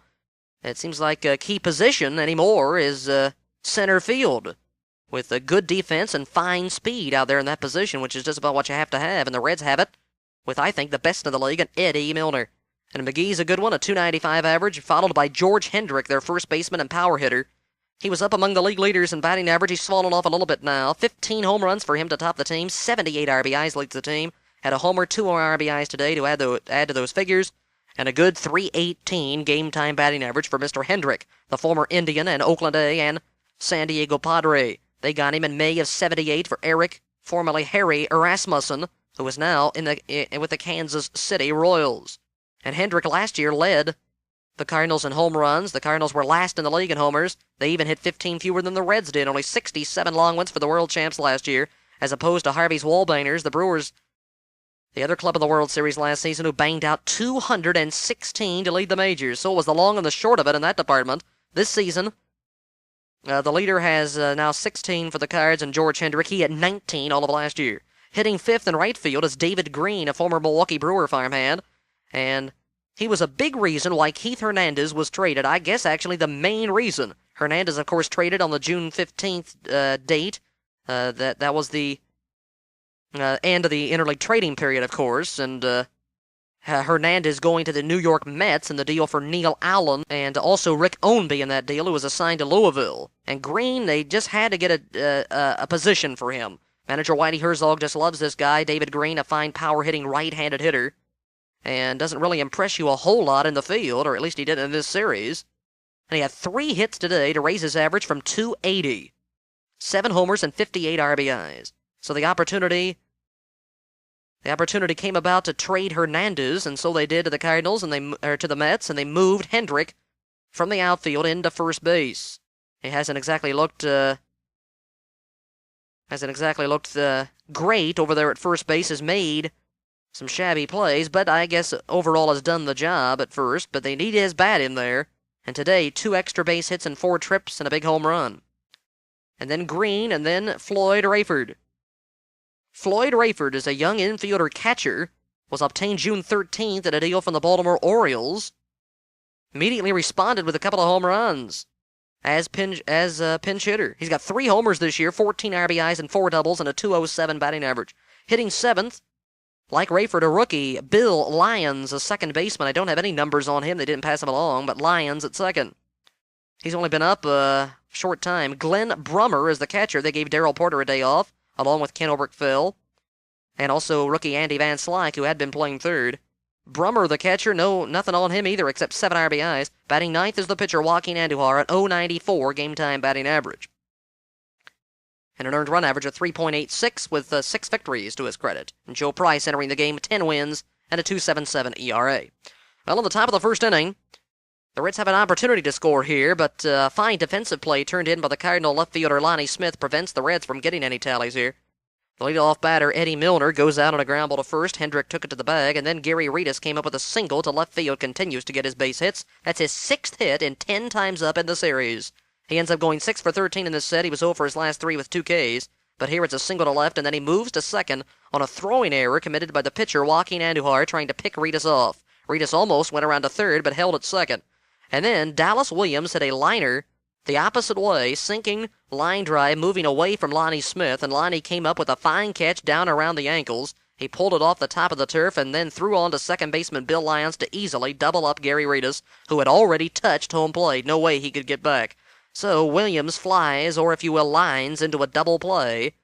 it seems like a key position anymore is center field, with a good defense and fine speed out there in that position, which is just about what you have to have. And the Reds have it with, I think, the best in the league, and Eddie Milner. And McGee's a good one, a .295 average, followed by George Hendrick, their first baseman and power hitter. He was up among the league leaders in batting average. He's fallen off a little bit now. 15 home runs for him to top the team. 78 RBIs leads the team. Had a homer, 2 more RBIs today to add to those figures. And a good .318 game-time batting average for Mr. Hendrick, the former Indian and Oakland A and San Diego Padre. They got him in May of '78 for Eric, formerly Harry Erasmussen, who is now with the Kansas City Royals. And Hendrick last year led the Cardinals in home runs. The Cardinals were last in the league in homers. They even hit 15 fewer than the Reds did, only 67 long ones for the world champs last year, as opposed to Harvey's Wallbangers, the Brewers, the other club in the World Series last season, who banged out 216 to lead the majors. So it was the long and the short of it in that department. This season, the leader has now 16 for the Cards, and George Hendrick, he had 19 all of last year. Hitting fifth in right field is David Green, a former Milwaukee Brewer farmhand, and he was a big reason why Keith Hernandez was traded. I guess actually the main reason. Hernandez, of course, traded on the June 15th date. That was the end of the interleague trading period, of course, and Hernandez going to the New York Mets in the deal for Neil Allen, and also Rick Ownby in that deal, who was assigned to Louisville. And Green, they just had to get a position for him. Manager Whitey Herzog just loves this guy. David Green, a fine power-hitting right-handed hitter, and doesn't really impress you a whole lot in the field, or at least he didn't in this series. And he had 3 hits today to raise his average from .280. 7 homers and 58 RBIs. So the opportunity came about to trade Hernandez, and so they did to the Cardinals to the Mets, and they moved Hendrick from the outfield into first base. He hasn't exactly looked great over there at first base. Has made some shabby plays, but I guess overall has done the job at first. But they need his bat in there, and today 2 extra base hits and 4 trips and a big home run. And then Green, and then Floyd Rayford. Floyd Rayford is a young infielder catcher, was obtained June 13th at a deal from the Baltimore Orioles. Immediately responded with a couple of home runs as pinch hitter. He's got 3 homers this year, 14 RBIs and 4 doubles, and a .207 batting average. Hitting 7th, like Rayford, a rookie, Bill Lyons, a second baseman. I don't have any numbers on him. They didn't pass him along, but Lyons at second. He's only been up a short time. Glenn Brummer is the catcher. They gave Darrell Porter a day off, along with Ken Oberkfell, and also rookie Andy Van Slyke, who had been playing third. Brummer, the catcher, nothing on him either except 7 RBIs. Batting ninth is the pitcher Joaquin Andujar at .094 game-time batting average. And an earned run average of 3.86 with 6 victories to his credit. And Joe Price entering the game 10 wins and a .277 ERA. Well, on the top of the first inning, the Reds have an opportunity to score here, but fine defensive play turned in by the Cardinal left fielder Lonnie Smith prevents the Reds from getting any tallies here. The leadoff batter, Eddie Milner, goes out on a ground ball to first. Hendrick took it to the bag, and then Gary Reedus came up with a single to left field, continues to get his base hits. That's his 6th hit and 10 times up in the series. He ends up going 6 for 13 in this set. He was 0 for his last 3 with 2 Ks, but here it's a single to left, and then he moves to second on a throwing error committed by the pitcher, Joaquin Andujar, trying to pick Reedus off. Reedus almost went around to third, but held at second. And then Dallas Williams hit a liner the opposite way, sinking line drive, moving away from Lonnie Smith, and Lonnie came up with a fine catch down around the ankles. He pulled it off the top of the turf and then threw on to second baseman Bill Lyons to easily double up Gary Reedus, who had already touched home plate. No way he could get back. So Williams flies, or if you will, lines into a double play,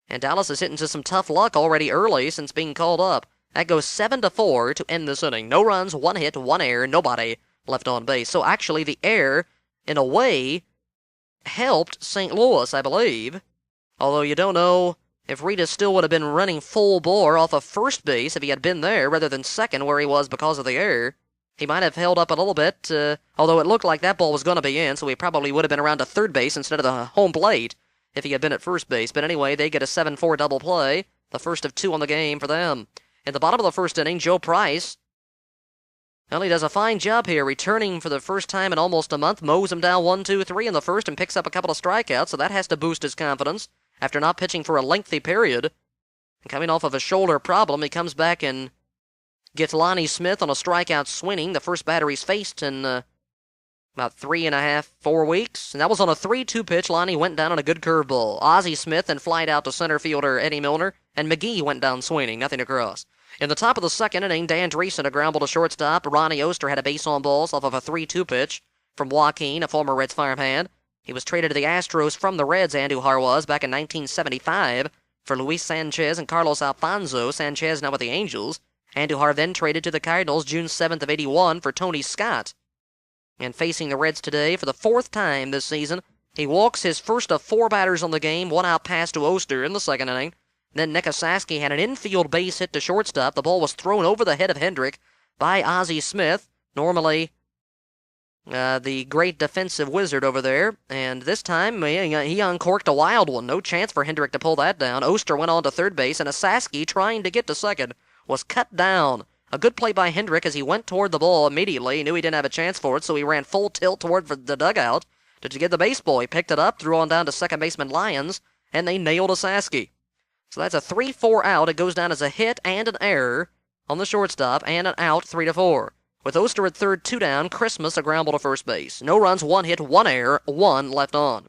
and Dallas is hitting to some tough luck already early since being called up. That goes 7-4 to end this inning. No runs, 1 hit, 1 error, nobody left on base. So actually the error, in a way, helped St. Louis, I believe. Although you don't know if Reedus still would have been running full bore off of first base if he had been there rather than second where he was because of the error. He might have held up a little bit, although it looked like that ball was going to be in, so he probably would have been around to third base instead of the home plate. if he had been at first base. But anyway, they get a 7-4 double play, the first of 2 on the game for them. In the bottom of the first inning, Joe Price, well, he does a fine job here, returning for the first time in almost a month, mows him down 1-2-3 in the first and picks up a couple of strikeouts, so that has to boost his confidence after not pitching for a lengthy period. And coming off of a shoulder problem, he comes back and gets Lonnie Smith on a strikeout swinging, the first batter he's faced in about 3.5, 4 weeks. And that was on a 3-2 pitch. Lonnie went down on a good curveball. Ozzie Smith then flied out to center fielder Eddie Milner, and McGee went down swinging, nothing across. In the top of the second inning, Dan Dreesen a ground ball to shortstop. Ronnie Oster had a base on balls off of a 3-2 pitch from Joaquin, a former Reds farmhand. He was traded to the Astros from the Reds, Andujar was, back in 1975 for Luis Sanchez and Carlos Alfonso. Sanchez now with the Angels. Andujar then traded to the Cardinals June 7th of 81 for Tony Scott. And facing the Reds today for the 4th time this season, he walks his first of 4 batters on the game, 1 out pass to Oster in the second inning. Then Nick Osaski had an infield base hit to shortstop. The ball was thrown over the head of Hendrick by Ozzie Smith, normally the great defensive wizard over there. And this time, he uncorked a wild one. No chance for Hendrick to pull that down. Oster went on to third base, and Osaski, trying to get to second, was cut down. A good play by Hendrick as he went toward the ball immediately. He knew he didn't have a chance for it, so he ran full tilt toward the dugout to get the baseball. He picked it up, threw on down to second baseman Lyons, and they nailed Osaski. So that's a 3-4 out. It goes down as a hit and an error on the shortstop, and an out, 3-4. With Oster at third, 2 down, Christmas a ground ball to first base. No runs, 1 hit, 1 error, 1 left on.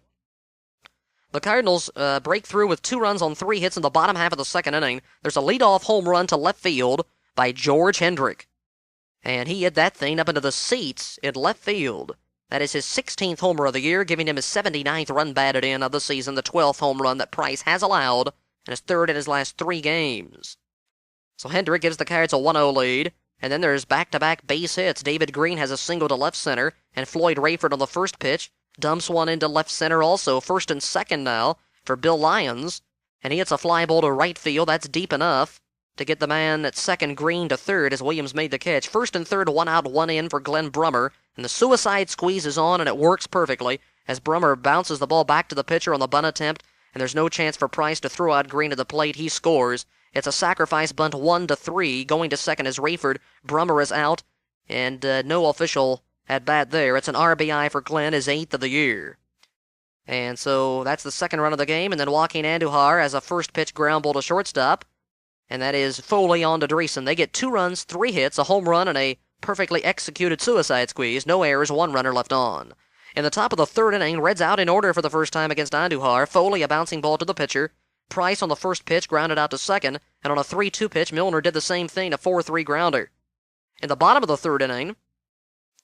The Cardinals break through with 2 runs on 3 hits in the bottom half of the second inning. There's a leadoff home run to left field by George Hendrick. And he hit that thing up into the seats in left field. That is his 16th homer of the year, giving him his 79th run batted in of the season, the 12th home run that Price has allowed, and his 3rd in his last 3 games. So Hendrick gives the Cards a 1-0 lead, and then there's back-to-back base hits. David Green has a single to left center, and Floyd Rayford on the first pitch dumps one into left center also, first and second now for Bill Lyons, and he hits a fly ball to right field. That's deep enough to get the man at second, Green, to third as Williams made the catch. First and third, 1 out, 1 in for Glenn Brummer, and the suicide squeeze is on, and it works perfectly as Brummer bounces the ball back to the pitcher on the bunt attempt, and there's no chance for Price to throw out Green to the plate. He scores. It's a sacrifice bunt, 1-3. Going to second is Rayford. Brummer is out, and no official at bat there. It's an RBI for Glenn, his 8th of the year. And so that's the second run of the game, and then Joaquin Andujar has a first pitch ground ball to shortstop, and that is Foley on to Dreesen. They get 2 runs, 3 hits, a home run, and a perfectly executed suicide squeeze. No errors, 1 runner left on. In the top of the third inning, Reds out in order for the first time against Andujar. Foley a bouncing ball to the pitcher. Price on the first pitch grounded out to second, and on a 3-2 pitch, Milner did the same thing, a 4-3 grounder. In the bottom of the third inning,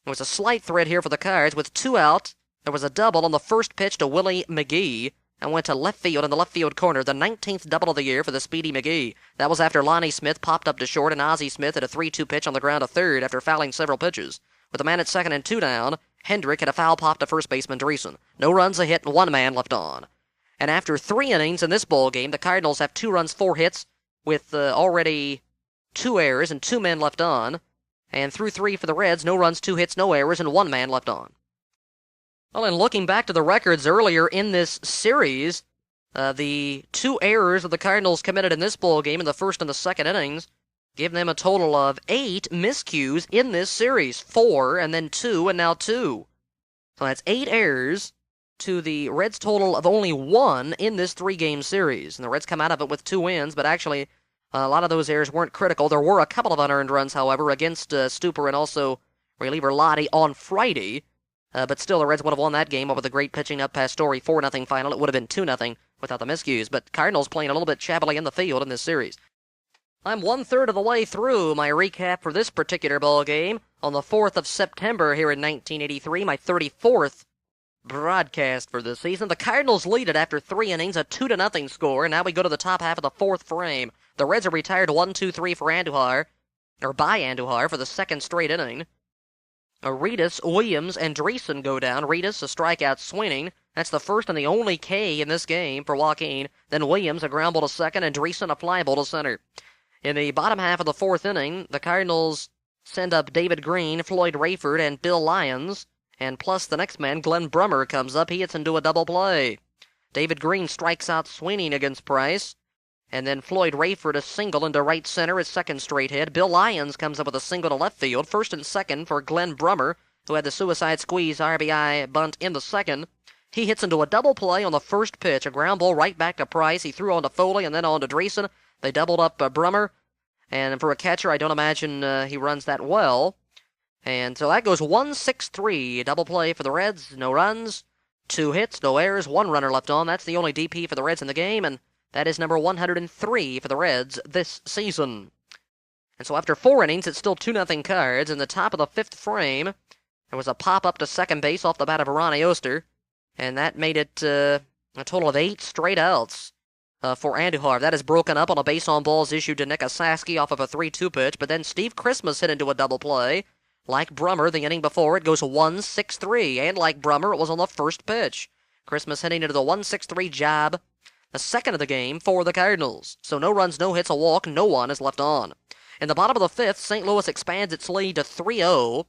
there was a slight threat here for the Cards. With 2 out, there was a double on the first pitch to Willie McGee, and went to left field in the left field corner, the 19th double of the year for the speedy McGee. That was after Lonnie Smith popped up to short, and Ozzie Smith had a 3-2 pitch on the ground to third after fouling several pitches. With a man at second and 2 down, Hendrick had a foul pop to first baseman Dreesen. No runs, a hit, and 1 man left on. And after 3 innings in this ball game, the Cardinals have 2 runs, 4 hits, with already 2 errors and 2 men left on. And through 3 for the Reds, no runs, 2 hits, no errors, and 1 man left on. Well, and looking back to the records earlier in this series, the 2 errors that the Cardinals committed in this ball game in the first and the second innings give them a total of 8 miscues in this series. 4, and then 2, and now 2. So that's 8 errors to the Reds' total of only 1 in this 3-game series. And the Reds come out of it with 2 wins, but actually a lot of those errors weren't critical. There were a couple of unearned runs, however, against Stuper and also reliever Lottie on Friday. But still, the Reds would have won that game over the great pitching up past Story 4-0 final. It would have been 2-0 without the miscues. But Cardinals playing a little bit shabbily in the field in this series. I'm 1/3 of the way through my recap for this particular ball game on the 4th of September here in 1983, my 34th broadcast for this season. The Cardinals lead it after 3 innings, a 2-0 score, and now we go to the top half of the 4th frame. The Reds are retired 1-2-3 for Andujar, or by Andujar, for the 2nd straight inning. Aretas, Williams, and Dreesen go down. Aretas, a strikeout swinging. That's the first and the only K in this game for Joaquin. Then Williams, a ground ball to second, and Dreesen, a fly ball to center. In the bottom half of the 4th inning, the Cardinals send up David Green, Floyd Rayford, and Bill Lyons, and plus the next man, Glenn Brummer, comes up. He hits into a double play. David Green strikes out swinging against Price. And then Floyd Rayford a single into right center, his second straight hit. Bill Lyons comes up with a single to left field. First and second for Glenn Brummer, who had the suicide squeeze RBI bunt in the second. He hits into a double play on the first pitch, a ground ball right back to Price. He threw on to Foley and then on to Dreesen. They doubled up Brummer. And for a catcher, I don't imagine he runs that well. And so that goes 1-6-3. Double play for the Reds. No runs, 2 hits, no errors, 1 runner left on. That's the only DP for the Reds in the game, and that is number 103 for the Reds this season. And so after 4 innings, it's still 2-0 Cards. In the top of the 5th frame, there was a pop-up to second base off the bat of Ronnie Oster, and that made it a total of 8 straight outs for Andujar. That is broken up on a base on balls issued to Nick Osaski off of a 3-2 pitch, but then Steve Christmas hit into a double play. Like Brummer, the inning before, it goes 1-6-3, and like Brummer, it was on the first pitch. Christmas hitting into the 1-6-3 job, the second of the game for the Cardinals. So no runs, no hits, a walk, no one is left on. In the bottom of the 5th, St. Louis expands its lead to 3-0,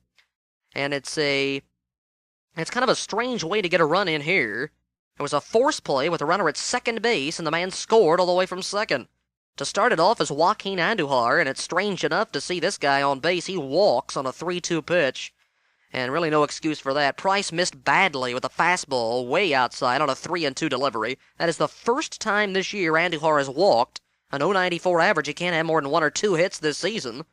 and it's kind of a strange way to get a run in here. It was a force play with a runner at second base, and the man scored all the way from second. To start it off is Joaquin Andujar, and it's strange enough to see this guy on base. He walks on a 3-2 pitch, and really no excuse for that. Price missed badly with a fastball way outside on a 3-2 delivery. That is the first time this year Andujar has walked. An .094 average. He can't have more than 1 or 2 hits this season.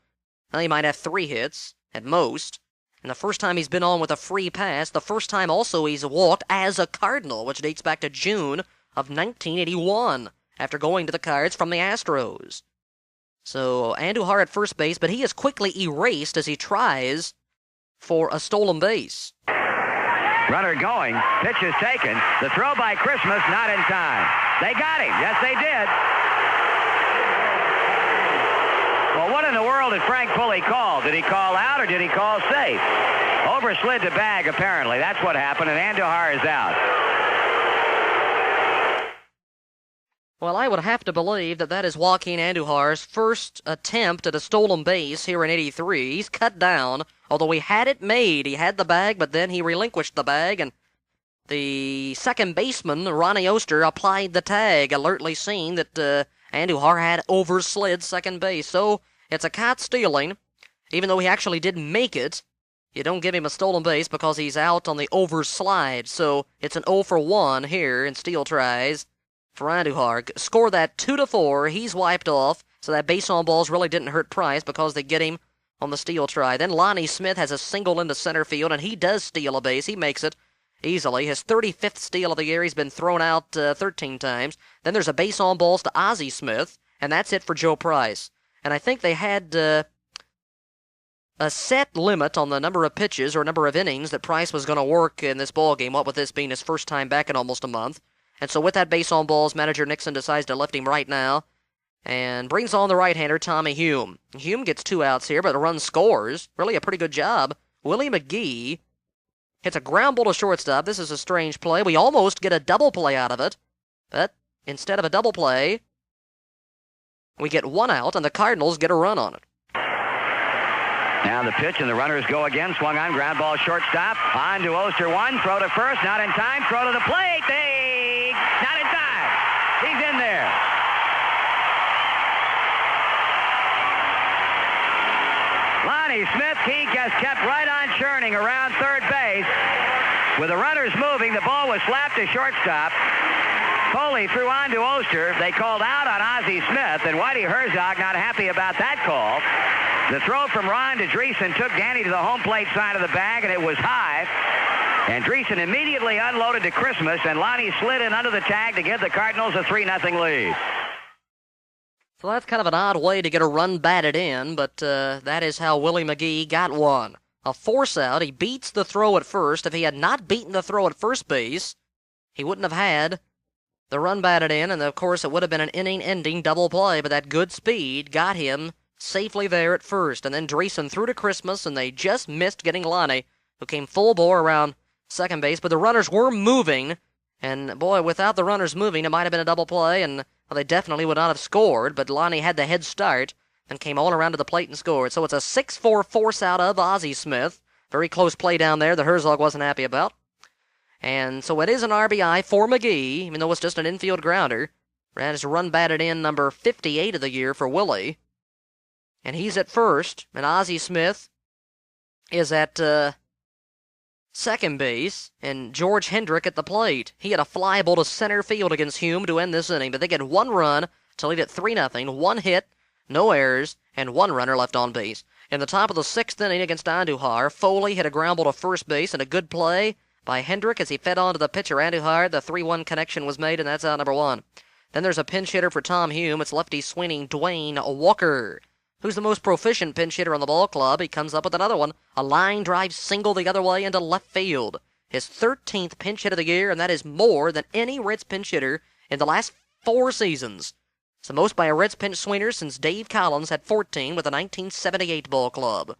Well, he might have 3 hits at most. And the first time he's been on with a free pass. The first time also he's walked as a Cardinal, which dates back to June of 1981. After going to the Cards from the Astros. So Andujar at first base, but he is quickly erased as he tries for a stolen base. Runner going, pitch is taken, the throw by Christmas not in time. They got him, yes they did. Well, what in the world did Frank Pulley call? Did he call out or did he call safe? Overslid the bag apparently, that's what happened, and Andujar is out. Well, I would have to believe that is Joaquin Andujar's first attempt at a stolen base here in '83. He's cut down, although he had it made. He had the bag, but then he relinquished the bag, and the second baseman, Ronnie Oster, applied the tag, alertly seeing that Andujar had overslid second base. So it's a caught stealing. Even though he actually didn't make it, you don't give him a stolen base because he's out on the overslide. So it's an 0 for 1 here in steal tries for Andujar. Score that 2-4. He's wiped off, so that base on balls really didn't hurt Price because they get him on the steal try. Then Lonnie Smith has a single into center field, and he does steal a base. He makes it easily. His 35th steal of the year. He's been thrown out 13 times. Then there's a base on balls to Ozzie Smith, and that's it for Joe Price. And I think they had a set limit on the number of pitches or number of innings that Price was going to work in this ballgame, what with this being his first time back in almost a month. And so with that base on balls, manager Nixon decides to lift him right now and brings on the right-hander, Tommy Hume. Hume gets 2 outs here, but a run scores. Really a pretty good job. Willie McGee hits a ground ball to shortstop. This is a strange play. We almost get a double play out of it, but instead of a double play, we get 1 out, and the Cardinals get a run on it. Now the pitch, and the runners go again. Swung on, ground ball, shortstop. On to Oster, 1. Throw to first, not in time. Throw to the plate. Not in time. He's in there. Lonnie Smith, he just kept right on churning around third base. With the runners moving, the ball was slapped to shortstop. Foley threw on to Oster. They called out on Ozzie Smith, and Whitey Herzog not happy about that call. The throw from Ron to Dreesen took Danny to the home plate side of the bag, and it was high. And Dreesen immediately unloaded to Christmas, and Lonnie slid in under the tag to give the Cardinals a 3-0 lead. So that's kind of an odd way to get a run batted in, but that is how Willie McGee got one. A force out. He beats the throw at first. If he had not beaten the throw at first base, he wouldn't have had the run batted in, and of course it would have been an inning-ending double play, but that good speed got him safely there at first. And then Dreesen threw to Christmas, and they just missed getting Lonnie, who came full bore around second base, but the runners were moving, and boy, without the runners moving, it might have been a double play, and well, they definitely would not have scored, but Lonnie had the head start and came all around to the plate and scored. So it's a 6-4 force out of Ozzie Smith. Very close play down there that Herzog wasn't happy about. And so it is an RBI for McGee, even though it's just an infield grounder. That is run batted in number 58 of the year for Willie. And he's at first, and Ozzie Smith is at second base, and George Hendrick at the plate. He had a fly ball to center field against Hume to end this inning, but they get one run to lead it 3-0, one hit, no errors, and one runner left on base. In the top of the sixth inning against Andujar, Foley hit a ground ball to first base, and a good play by Hendrick as he fed on to the pitcher Andujar. The 3-1 connection was made, and that's out number one. Then there's a pinch hitter for Tom Hume. It's lefty swinging Dwayne Walker, who's the most proficient pinch hitter on the ball club. He comes up with another one, a line drive single the other way into left field. His 13th pinch hit of the year, and that is more than any Reds pinch hitter in the last 4 seasons. It's the most by a Reds pinch swinger since Dave Collins had 14 with the 1978 ball club.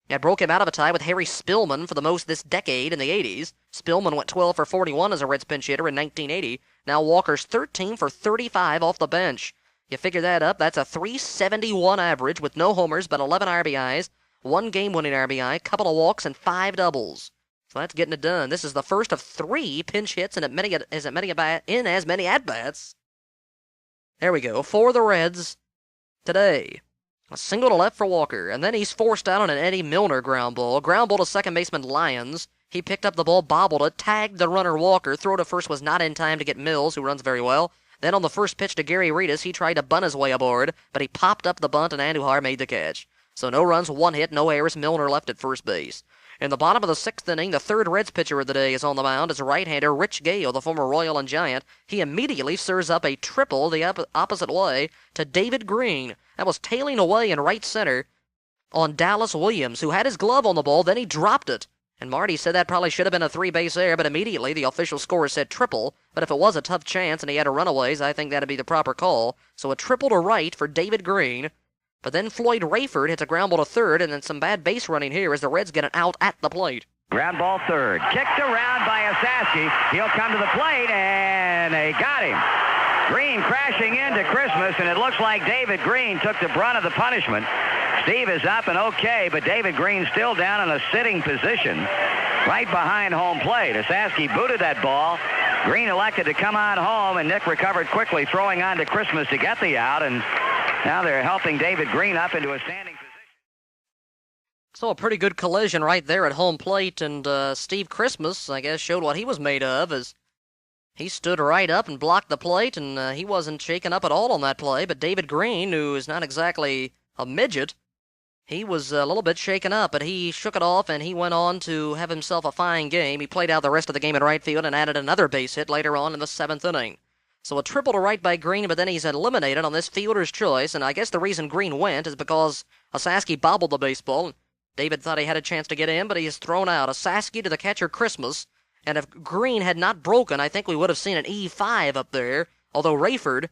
That broke him out of a tie with Harry Spillman for the most this decade in the 80s. Spillman went 12 for 41 as a Reds pinch hitter in 1980. Now Walker's 13 for 35 off the bench. You figure that up, that's a .371 average with no homers but 11 RBIs, 1 game-winning RBI, couple of walks, and 5 doubles. So that's getting it done. This is the first of 3 pinch hits in as many at-bats. There we go, for the Reds today. A single to left for Walker, and then he's forced out on an Eddie Milner ground ball. Ground ball to second baseman Lyons. He picked up the ball, bobbled it, tagged the runner Walker. Throw to first was not in time to get Mills, who runs very well. Then on the first pitch to Gary Reedus, he tried to bunt his way aboard, but he popped up the bunt and Andujar made the catch. So no runs, 1 hit, no errors. Milner left at first base. In the bottom of the 6th inning, the third Reds pitcher of the day is on the mound as right-hander Rich Gale, the former Royal and Giant. He immediately serves up a triple the opposite way to David Green. That was tailing away in right center on Dallas Williams, who had his glove on the ball, then he dropped it. And Marty said that probably should have been a 3-base error, but immediately the official score said triple. But if it was a tough chance and he had a runaways, I think that'd be the proper call. So a triple to right for David Green. But then Floyd Rayford hits a ground ball to third, and then some bad base running here as the Reds get an out at the plate. Ground ball third. Kicked around by Osaski. He'll come to the plate, and they got him. Green crashing into Christmas, and it looks like David Green took the brunt of the punishment. Steve is up and okay, but David Green still down in a sitting position right behind home plate. Osaski booted that ball. Green elected to come on home, and Nick recovered quickly, throwing on to Christmas to get the out, and now they're helping David Green up into a standing position. So a pretty good collision right there at home plate, and Steve Christmas, I guess, showed what he was made of as he stood right up and blocked the plate, and he wasn't shaken up at all on that play. But David Green, who is not exactly a midget, he was a little bit shaken up, but he shook it off, and he went on to have himself a fine game. He played out the rest of the game in right field and added another base hit later on in the 7th inning. So a triple to right by Green, but then he's eliminated on this fielder's choice, and I guess the reason Green went is because Osaski bobbled the baseball. David thought he had a chance to get in, but he is thrown out. Osaski to the catcher Christmas, and if Green had not broken, I think we would have seen an E5 up there, although Rayford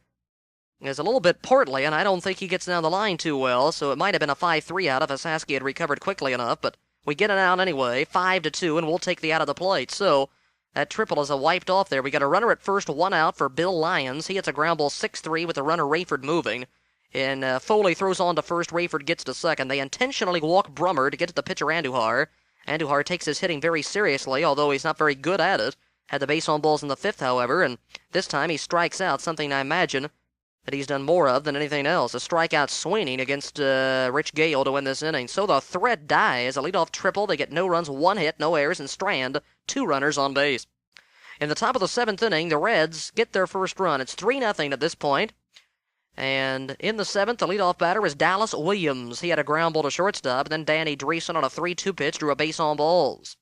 is a little bit portly, and I don't think he gets down the line too well, so it might have been a 5-3 out if Osaski had recovered quickly enough, but we get it out anyway, 5-2, and we'll take the out of the plate. So that triple is a wiped off there. We got a runner at first, 1 out for Bill Lyons. He hits a ground ball 6-3 with the runner Rayford moving. And Foley throws on to first. Rayford gets to second. They intentionally walk Brummer to get to the pitcher Andujar. Andujar takes his hitting very seriously, although he's not very good at it. Had the base on balls in the 5th, however, and this time he strikes out, something I imagine that he's done more of than anything else. A strikeout swinging against Rich Gale to win this inning. So the threat dies. A leadoff triple. They get no runs, 1 hit, no errors, and strand 2 runners on base. In the top of the 7th inning, the Reds get their first run. It's 3-0 at this point. And in the 7th, the leadoff batter is Dallas Williams. He had a ground ball to shortstop, and then Danny Dreesen on a 3-2 pitch drew a base on balls.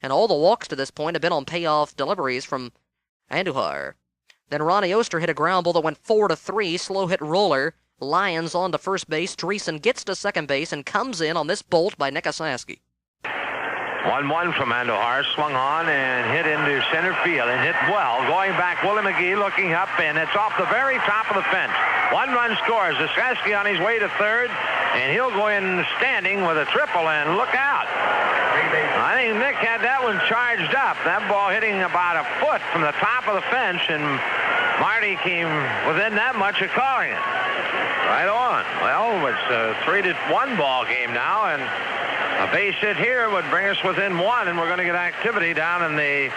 And all the walks to this point have been on payoff deliveries from Andujar. Then Ronnie Oster hit a ground ball that went 4-3, slow hit roller. Lyons on to first base. Dreesen gets to second base and comes in on this bolt by Nick Osaski. 1-1 from Andujar, swung on and hit into center field and hit well. Going back, Willie McGee looking up, and it's off the very top of the fence. 1 run scores. Osaski on his way to third, and he'll go in standing with a triple, and look out. I think Nick had that one charged up. That ball hitting about a foot from the top of the fence, and Marty came within that much of calling it. Right on. Well, it's a 3-1 ball game now, and a base hit here would bring us within 1, and we're going to get activity down in the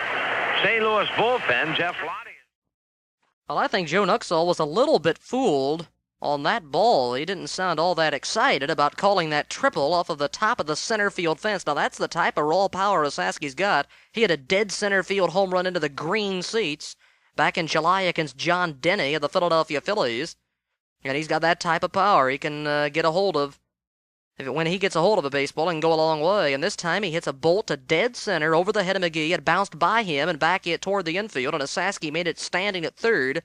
St. Louis bullpen, Jeff Lottie. Well, I think Joe Nuxall was a little bit fooled on that ball. He didn't sound all that excited about calling that triple off of the top of the center field fence. Now, that's the type of raw power Osaski's got. He had a dead center field home run into the green seats back in July against John Denny of the Philadelphia Phillies. And he's got that type of power. He can get a hold of, when he gets a hold of a baseball, it can go a long way. And this time he hits a bolt to dead center over the head of McGee. It bounced by him and back it toward the infield, and Osaski made it standing at third.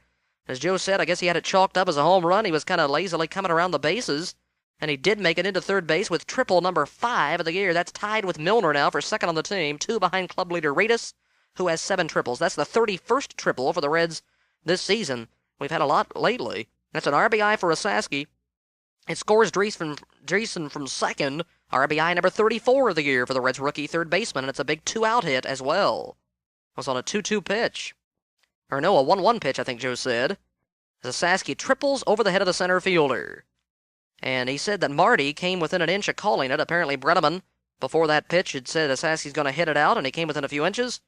As Joe said, I guess he had it chalked up as a home run. He was kind of lazily coming around the bases, and he did make it into third base with triple number 5 of the year. That's tied with Milner now for second on the team, 2 behind club leader Reedus, who has 7 triples. That's the 31st triple for the Reds this season. We've had a lot lately. That's an RBI for Osaski. It scores Dreesen from second, RBI number 34 of the year for the Reds rookie third baseman, and it's a big 2-out hit as well. It was on a 2-2 pitch. Or no, a 1-1 pitch, I think Joe said. Osaski triples over the head of the center fielder. And he said that Marty came within an inch of calling it. Apparently Brenneman, before that pitch, had said Osaski's going to hit it out, and he came within a few inches.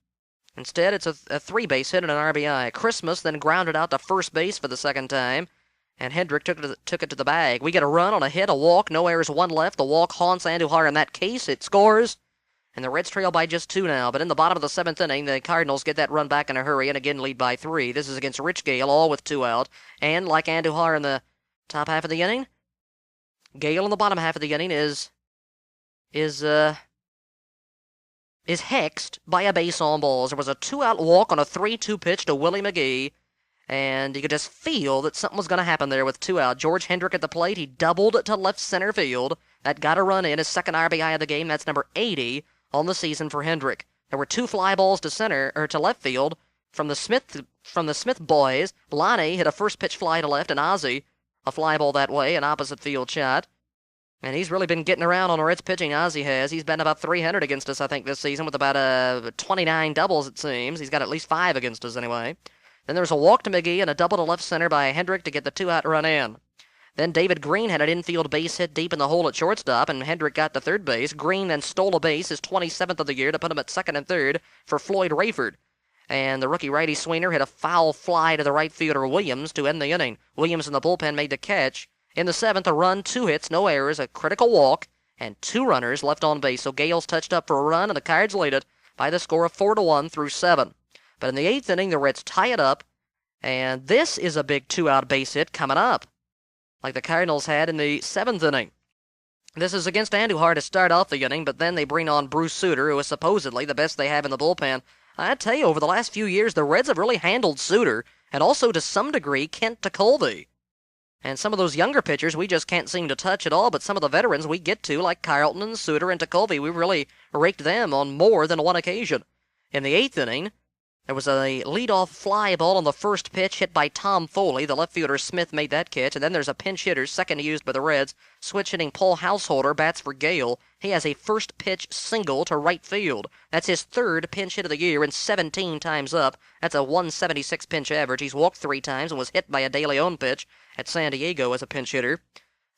Instead, it's a 3-base hit and an RBI. Christmas then grounded out to first base for the second time, and Hendrick took it to the bag. We get a run on a hit, a walk, no errors, 1 left. The walk haunts Andujar in that case. It scores, and the Reds trail by just 2 now. But in the bottom of the 7th inning, the Cardinals get that run back in a hurry and again lead by 3. This is against Rich Gale, all with 2 out. And like Andujar in the top half of the inning, Gale in the bottom half of the inning is hexed by a base on balls. There was a 2-out walk on a 3-2 pitch to Willie McGee, and you could just feel that something was going to happen there with 2 out. George Hendrick at the plate. He doubled to left center field. That got a run in, his second RBI of the game. That's number 80 on the season for Hendrick. There were 2 fly balls to left field from the Smith boys. Lonnie hit a first pitch fly to left, and Ozzie a fly ball that way, an opposite field shot. And he's really been getting around on the Reds pitching, Ozzie has. He's been about 300 against us, I think, this season, with about 29 doubles, it seems. He's got at least 5 against us anyway. Then there was a walk to McGee and a double to left center by Hendrick to get the 2-out run in. Then David Green had an infield base hit deep in the hole at shortstop, and Hendrick got to third base. Green then stole a base, his 27th of the year, to put him at second and third for Floyd Rayford. And the rookie righty Sweener hit a foul fly to the right fielder Williams to end the inning. Williams in the bullpen made the catch. In the 7th, a run, 2 hits, no errors, a critical walk, and 2 runners left on base. So Gale's touched up for a run, and the Cards lead it by the score of 4-1 through 7. But in the 8th inning, the Reds tie it up, and this is a big 2-out base hit coming up, like the Cardinals had in the 7th inning. This is against Andujar to start off the inning, but then they bring on Bruce Sutter, who is supposedly the best they have in the bullpen. I tell you, over the last few years, the Reds have really handled Sutter, and also to some degree Kent TeColvey. And some of those younger pitchers we just can't seem to touch at all, but some of the veterans we get to, like Carlton and Sutter and TeColvey, we really raked them on more than one occasion. In the 8th inning, there was a leadoff fly ball on the first pitch hit by Tom Foley. The left fielder Smith made that catch, and then there's a pinch hitter, second used by the Reds. Switch hitting Paul Householder bats for Gale. He has a first pitch single to right field. That's his 3rd pinch hit of the year and 17 times up. That's a 176 pinch average. He's walked 3 times and was hit by a De Leon pitch at San Diego as a pinch hitter.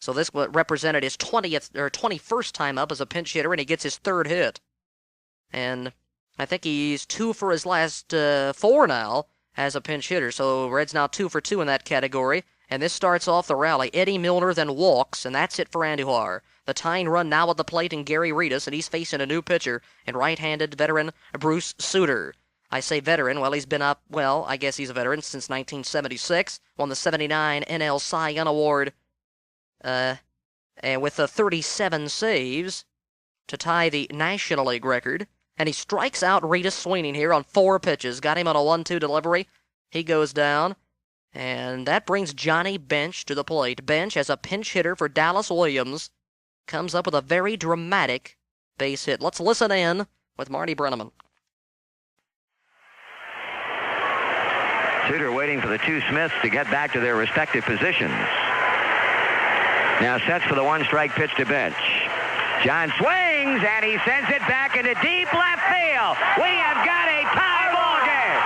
So this represented his 21st time up as a pinch hitter, and he gets his 3rd hit. And I think he's 2 for his last 4 now as a pinch hitter. So Reds now 2 for 2 in that category. And this starts off the rally. Eddie Milner then walks, and that's it for Andujar. The tying run now at the plate in Gary Reedus, and he's facing a new pitcher in right-handed veteran Bruce Sutter. I say veteran, well, he's been up, well, I guess he's a veteran since 1976. Won the 79 NL Cy Young Award and with 37 saves to tie the National League record. And he strikes out Reedus Sweeney here on 4 pitches. Got him on a 1-2 delivery. He goes down. And that brings Johnny Bench to the plate. Bench, as a pinch hitter for Dallas Williams, comes up with a very dramatic base hit. Let's listen in with Marty Brenneman. Sutter waiting for the 2 Smiths to get back to their respective positions. Now sets for the 1-strike pitch to Bench. John swings, and he sends it back into deep left field. We have got a tie ball game.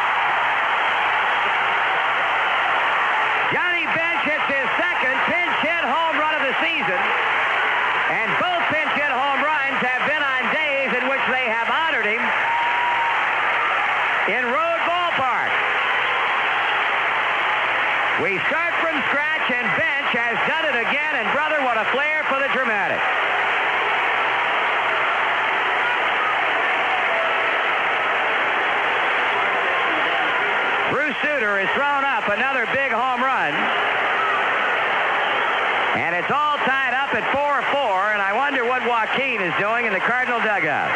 Johnny Bench hits his 2nd pinch hit home run of the season, and both pinch hit home runs have been on days in which they have honored him in road We start from scratch, and Bench has done it again, and brother, what a flair for the dramatic. Bruce Sutter has thrown up another big home run. And it's all tied up at 4-4, and I wonder what Joaquin is doing in the Cardinal dugout.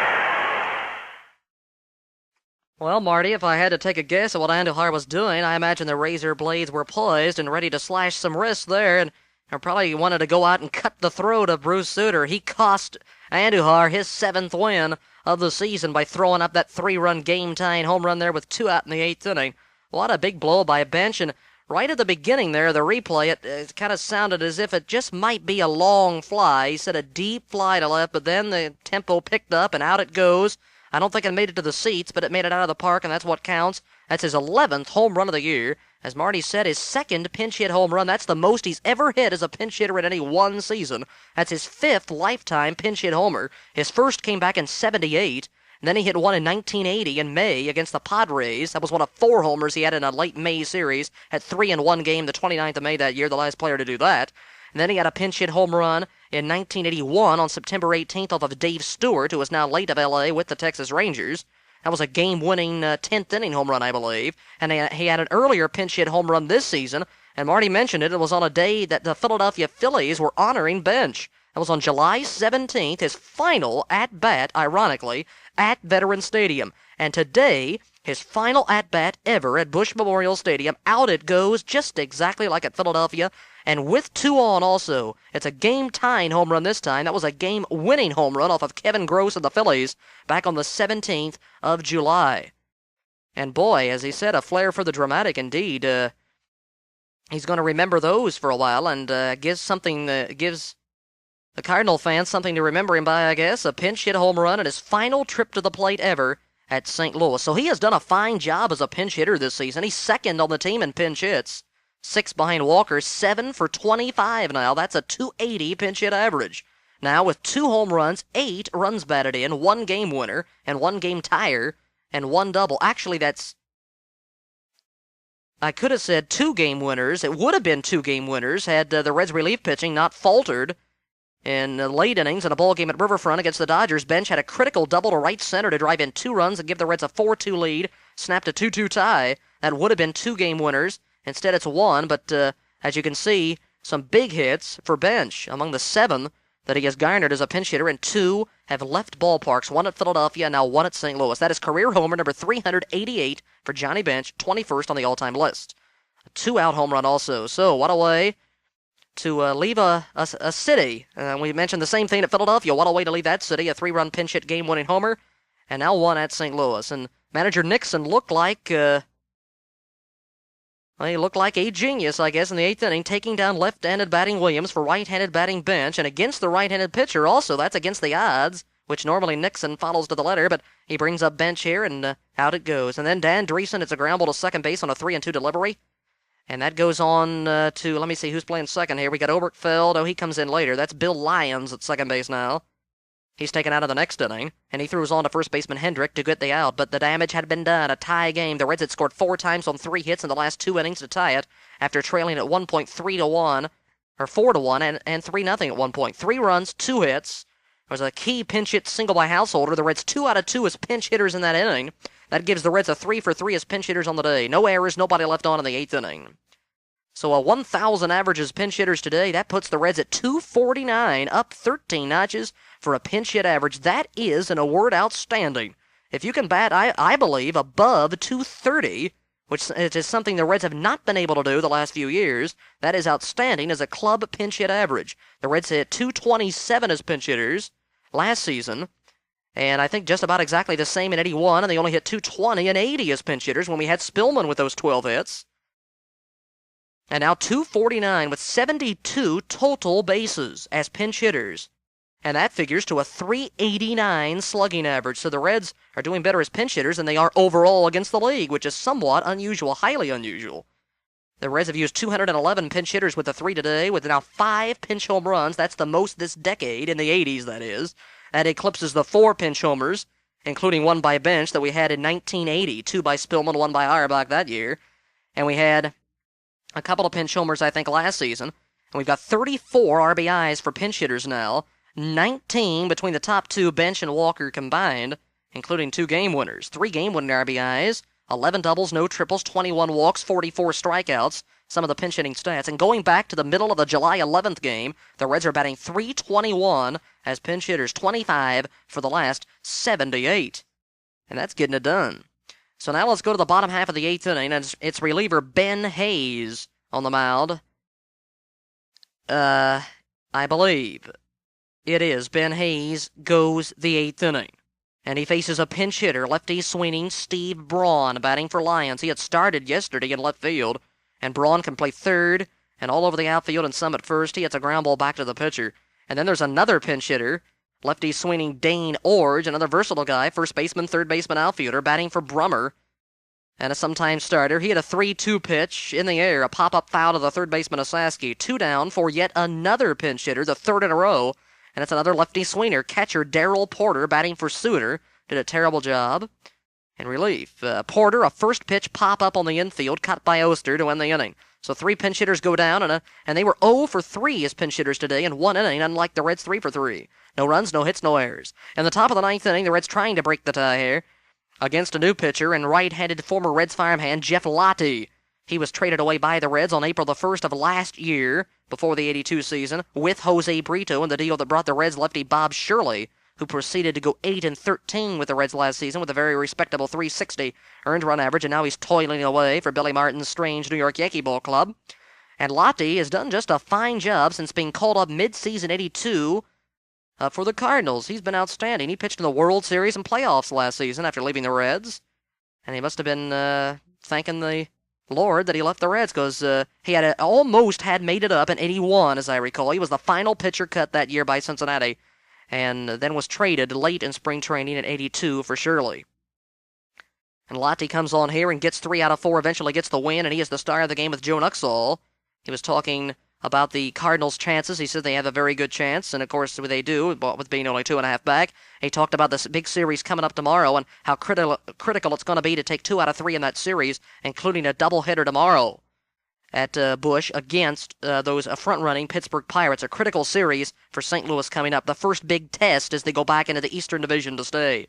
Well, Marty, if I had to take a guess at what Andujar was doing, I imagine the razor blades were poised and ready to slash some wrists there, and probably wanted to go out and cut the throat of Bruce Sutter. He cost Andujar his 7th win of the season by throwing up that 3-run game-tying home run there with 2 out in the 8th inning. What a big blow by Bench, and right at the beginning there, the replay, it kind of sounded as if it just might be a long fly. He said a deep fly to left, but then the tempo picked up, and out it goes. I don't think it made it to the seats, but it made it out of the park, and that's what counts. That's his 11th home run of the year. As Marty said, his 2nd pinch hit home run. That's the most he's ever hit as a pinch hitter in any one season. That's his 5th lifetime pinch hit homer. His first came back in '78. And then he hit one in 1980 in May against the Padres. That was one of 4 homers he had in a late May series. Had 3 in one game the 29th of May that year, the last player to do that. And then he had a pinch hit home run in 1981 on September 18th off of Dave Stewart, who is now late of L.A. with the Texas Rangers. That was a game-winning 10th inning home run, I believe. And he had an earlier pinch hit home run this season. And Marty mentioned it. It was on a day that the Philadelphia Phillies were honoring Bench. That was on July 17th, his final at-bat, ironically, at Veterans Stadium. And today, his final at-bat ever at Busch Memorial Stadium. Out it goes, just exactly like at Philadelphia, and with 2 on also. It's a game-tying home run this time. That was a game-winning home run off of Kevin Gross of the Phillies back on the 17th of July. And boy, as he said, a flair for the dramatic indeed. He's going to remember those for a while, and gives the Cardinal fans something to remember him by, I guess. A pinch hit home run in his final trip to the plate ever at St. Louis. So he has done a fine job as a pinch hitter this season. He's 2nd on the team in pinch hits. 6 behind Walker, 7 for 25 now. That's a .280 pinch hit average. Now with 2 home runs, 8 runs batted in, 1 game winner, and 1 game tire, and 1 double. Actually, I could have said 2 game winners. It would have been 2 game winners had the Reds' relief pitching not faltered in the late innings in a ball game at Riverfront against the Dodgers. Bench had a critical double to right center to drive in 2 runs and give the Reds a 4-2 lead, snapped a 2-2 tie. That would have been 2 game winners. Instead, it's 1, but as you can see, some big hits for Bench. Among the 7 that he has garnered as a pinch hitter, and 2 have left ballparks, 1 at Philadelphia and now 1 at St. Louis. That is career homer number 388 for Johnny Bench, 21st on the all-time list. A 2-out home run also. So what a way to leave a city. We mentioned the same thing at Philadelphia. What a way to leave that city. A 3-run pinch hit game-winning homer, and now 1 at St. Louis. And manager Nixon looked like he looked like a genius, I guess, in the 8th inning, taking down left-handed batting Williams for right-handed batting Bench, and against the right-handed pitcher also. That's against the odds, which normally Nixon follows to the letter, but he brings up Bench here, and out it goes. And then Dan Dreesen, it's a ground ball to second base on a 3-2 delivery. And that goes on to, let me see who's playing second here. We got Oberkfeld. Oh, he comes in later. That's Bill Lyons at second base now. He's taken out of the next inning, and he throws on to first baseman Hendrick to get the out, but the damage had been done. A tie game. The Reds had scored 4 times on 3 hits in the last 2 innings to tie it, after trailing at 1.3-1, or 4-1, and 3-0 at one point. 3 runs, 2 hits. There was a key pinch hit single by Householder. The Reds 2 out of 2 as pinch hitters in that inning. That gives the Reds a 3 for 3 as pinch hitters on the day. No errors, nobody left on in the 8th inning. So a 1,000 average as pinch hitters today. That puts the Reds at 249, up 13 notches for a pinch hit average. That is, in a word, outstanding. If you can bat, I believe, above 230, which is something the Reds have not been able to do the last few years, that is outstanding as a club pinch hit average. The Reds hit 227 as pinch hitters last season, and I think just about exactly the same in 81, and they only hit 220 and 80 as pinch hitters when we had Spillman with those 12 hits. And now 249 with 72 total bases as pinch hitters. And that figures to a 389 slugging average. So the Reds are doing better as pinch hitters than they are overall against the league, which is somewhat unusual, highly unusual. The Reds have used 211 pinch hitters with the 3 today, with now 5 pinch home runs. That's the most this decade, in the 80s, that is. That eclipses the 4 pinch homers, including 1 by Bench, that we had in 1980. 2 by Spillman, 1 by Auerbach that year. And we had a couple of pinch homers, I think, last season. And we've got 34 RBIs for pinch hitters now, 19 between the top two, Bench and Walker combined, including 2 game winners, 3 game-winning RBIs, 11 doubles, no triples, 21 walks, 44 strikeouts, some of the pinch-hitting stats. And going back to the middle of the July 11th game, the Reds are batting .321 as pinch hitters, 25 for the last 78. And that's getting it done. So now let's go to the bottom half of the 8th inning, and it's reliever Ben Hayes on the mound. I believe it is. Ben Hayes goes the 8th inning. And he faces a pinch hitter, lefty swinging Steve Braun, batting for Lions. He had started yesterday in left field, and Braun can play third and all over the outfield and some at first. He hits a ground ball back to the pitcher. And then there's another pinch hitter, lefty swinging Dane Orge, another versatile guy, first baseman, third baseman, outfielder, batting for Brummer, and a sometime starter. He had a 3-2 pitch in the air, a pop-up foul to the third baseman Osaski. 2 down for yet another pinch hitter, the third in a row. And it's another lefty swinger. Catcher Darrell Porter, batting for Suter, did a terrible job in relief. Porter, a first pitch pop-up on the infield, cut by Oster to end the inning. So 3 pinch hitters go down, and they were 0 for 3 as pinch hitters today in 1 inning, unlike the Reds 3 for 3. No runs, no hits, no errors. In the top of the 9th inning, the Reds trying to break the tie here against a new pitcher and right-handed former Reds farmhand Jeff Lottie. He was traded away by the Reds on April the 1st of last year, before the 82 season, with Jose Brito in the deal that brought the Reds lefty Bob Shirley, who proceeded to go 8-13 with the Reds last season with a very respectable .360 earned run average, and now he's toiling away for Billy Martin's strange New York Yankee Ball Club. And Lottie has done just a fine job since being called up mid-season 82 for the Cardinals. He's been outstanding. He pitched in the World Series and playoffs last season after leaving the Reds, and he must have been thanking the Lord that he left the Reds, because he had almost had made it up in 81, as I recall. He was the final pitcher cut that year by Cincinnati, and then was traded late in spring training in 82 for Shirley. And Lottie comes on here and gets 3 out of 4, eventually gets the win, and he is the star of the game with Joe Nuxall. He was talking about the Cardinals' chances. He said they have a very good chance, and of course they do, with being only 2.5 back. He talked about this big series coming up tomorrow and how critical it's going to be to take 2 out of 3 in that series, including a doubleheader tomorrow at Busch against those front-running Pittsburgh Pirates. A critical series for St. Louis coming up, the first big test as they go back into the Eastern Division to stay.